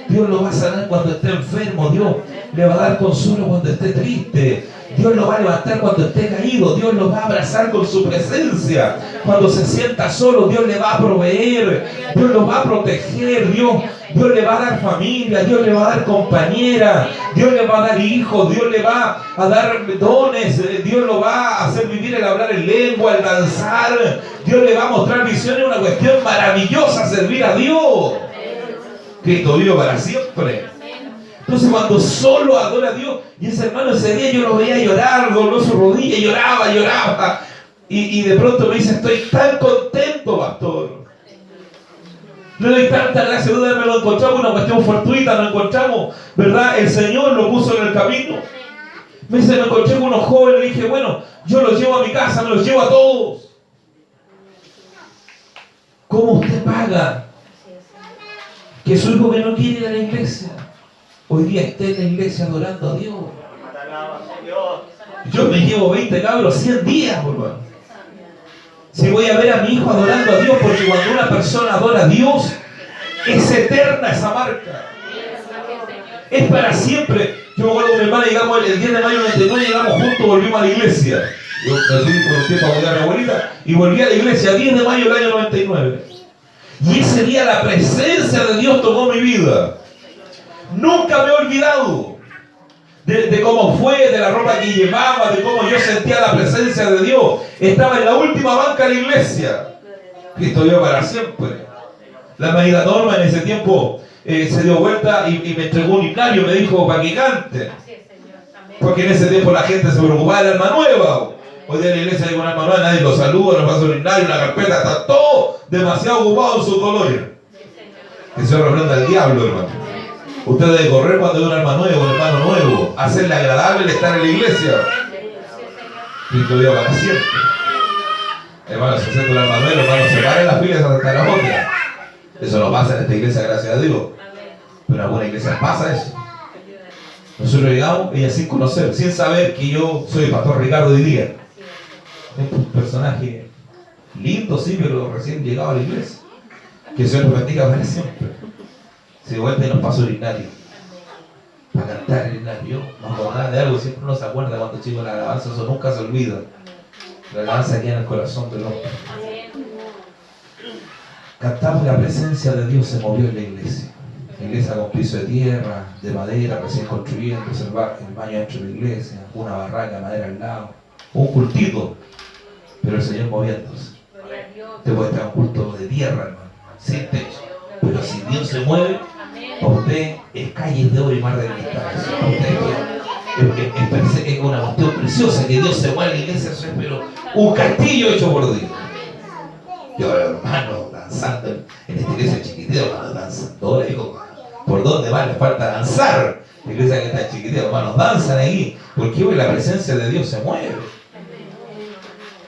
Dios lo va a sanar cuando esté enfermo, Dios le va a dar consuelo cuando esté triste. Dios lo va a levantar cuando esté caído. Dios lo va a abrazar con su presencia. Cuando se sienta solo, Dios le va a proveer. Dios lo va a proteger. Dios le va a dar familia. Dios le va a dar compañera. Dios le va a dar hijos. Dios le va a dar dones. Dios lo va a hacer vivir el hablar en lengua, el danzar. Dios le va a mostrar visiones. Una cuestión maravillosa, servir a Dios. Cristo vive para siempre. Entonces cuando solo adora a Dios, y ese hermano ese día yo lo veía llorar, dobló su rodilla, lloraba, y de pronto me dice, estoy tan contento, pastor. Le doy tanta gracia, me lo encontramos, una cuestión fortuita, nos encontramos, ¿verdad? El Señor lo puso en el camino. Me dice, me encontré con unos jóvenes, le dije, bueno, yo los llevo a mi casa, me los llevo a todos. ¿Cómo usted paga que su hijo que no quiere ir a la iglesia hoy día esté en la iglesia adorando a Dios? Yo me llevo 20 cabros 100 días, hermano. Si voy a ver a mi hijo adorando a Dios, porque cuando una persona adora a Dios, es eterna esa marca. Es para siempre. Yo me acuerdo con mi hermana, llegamos el 10 de mayo del 99, llegamos juntos, volvimos a la iglesia. Yo me fui por un tiempo a cuidar a mi abuelita y volví a la iglesia 10 de mayo del año 99. Y ese día la presencia de Dios tomó mi vida. Nunca me he olvidado de cómo fue, de la ropa que llevaba, de cómo yo sentía la presencia de Dios. Estaba en la última banca de la iglesia. Cristo vive para siempre. La Maida Norma en ese tiempo se dio vuelta y me entregó un himnario, me dijo para que cante. Porque en ese tiempo la gente se preocupaba del alma nueva. Hoy día en la iglesia hay un alma nueva, nadie lo saluda, no pasa un himnario, una carpeta, está todo demasiado ocupado en sus dolores. Que se reprenda al diablo, hermano. Usted debe correr cuando hay un alma nuevo, un hermano nuevo, hacerle agradable el estar en la iglesia. Cristo vive para siempre. Hermano, se acerca un alma nuevo, hermano, se para en las filas hasta la otra. Eso no pasa en esta iglesia, gracias a Dios. Pero en alguna iglesia pasa eso. Nosotros llegamos, ella sin conocer, sin saber que yo soy el pastor Ricardo Díaz. Es un personaje lindo, sí, pero recién llegado a la iglesia. Que el Señor nos bendiga para siempre. Se vuelve y nos pasó el himnario. Para cantar el himnario. Nos acordaba de algo, siempre uno se acuerda cuando chicos la alabanza, eso nunca se olvida. La alabanza queda en el corazón del hombre. Cantamos, la presencia de Dios se movió en la iglesia. La iglesia con piso de tierra, de madera, recién construyéndose, el baño dentro de la iglesia, una barraca de madera al lado, un cultito, pero el Señor moviéndose. Usted puede estar en un culto de tierra, hermano, sin techo, pero si Dios se mueve, para usted es calles de oro y mar de cristal. Es una cuestión preciosa que Dios se mueve en la iglesia, eso es pero un castillo hecho por Dios. Yo, hermano, danzando en esta iglesia chiquitita, hermano, danzando, le digo, ¿por dónde más le falta danzar? La iglesia que está chiquitita, hermanos, danzan ahí, porque hoy la presencia de Dios se mueve.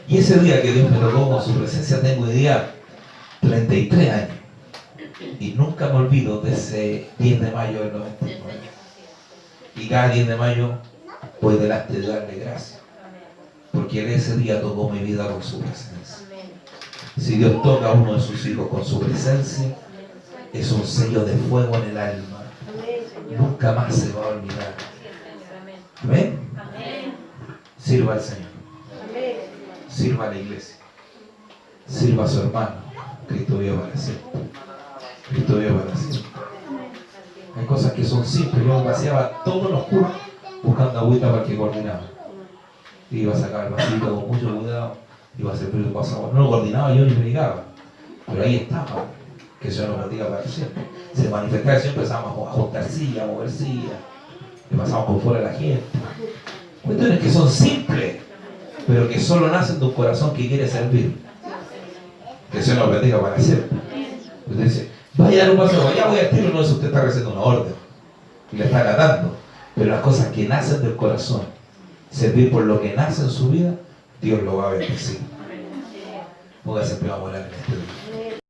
Y ese día que Dios me tocó con su presencia, tengo hoy día 33 años. Y nunca me olvido de ese 10 de mayo del 99. Y cada 10 de mayo voy delante de darle gracias. Porque Él ese día tocó mi vida con su presencia. Si Dios toca a uno de sus hijos con su presencia, es un sello de fuego en el alma. Nunca más se va a olvidar. ¿Amén? Sirva al Señor. Sirva a la iglesia. Sirva a su hermano. Cristo vive para siempre. Cristo vive para siempre. Hay cosas que son simples. Yo vaciaba todos los cursos buscando agüita para el que coordinaba. Y iba a sacar el vasito con mucho cuidado. Iba a hacer frío pasado. No lo coordinaba yo ni predicaba. Pero ahí estaba. Que el Señor nos bendiga para siempre. Se manifestaba el Señor, empezamos a juntar sillas, a mover sillas. Le pasamos por fuera a la gente. Cuestiones que son simples, pero que solo nacen de un corazón que quiere servir. Que el Señor nos bendiga para siempre. Usted dice, vaya a dar un paso, vaya voy al tiro, no, eso usted está recibiendo una orden. Y le está acatando. Pero las cosas que nacen del corazón, servir por lo que nace en su vida, Dios lo va a bendecir. Póngase en pie, vamos a orar en este día.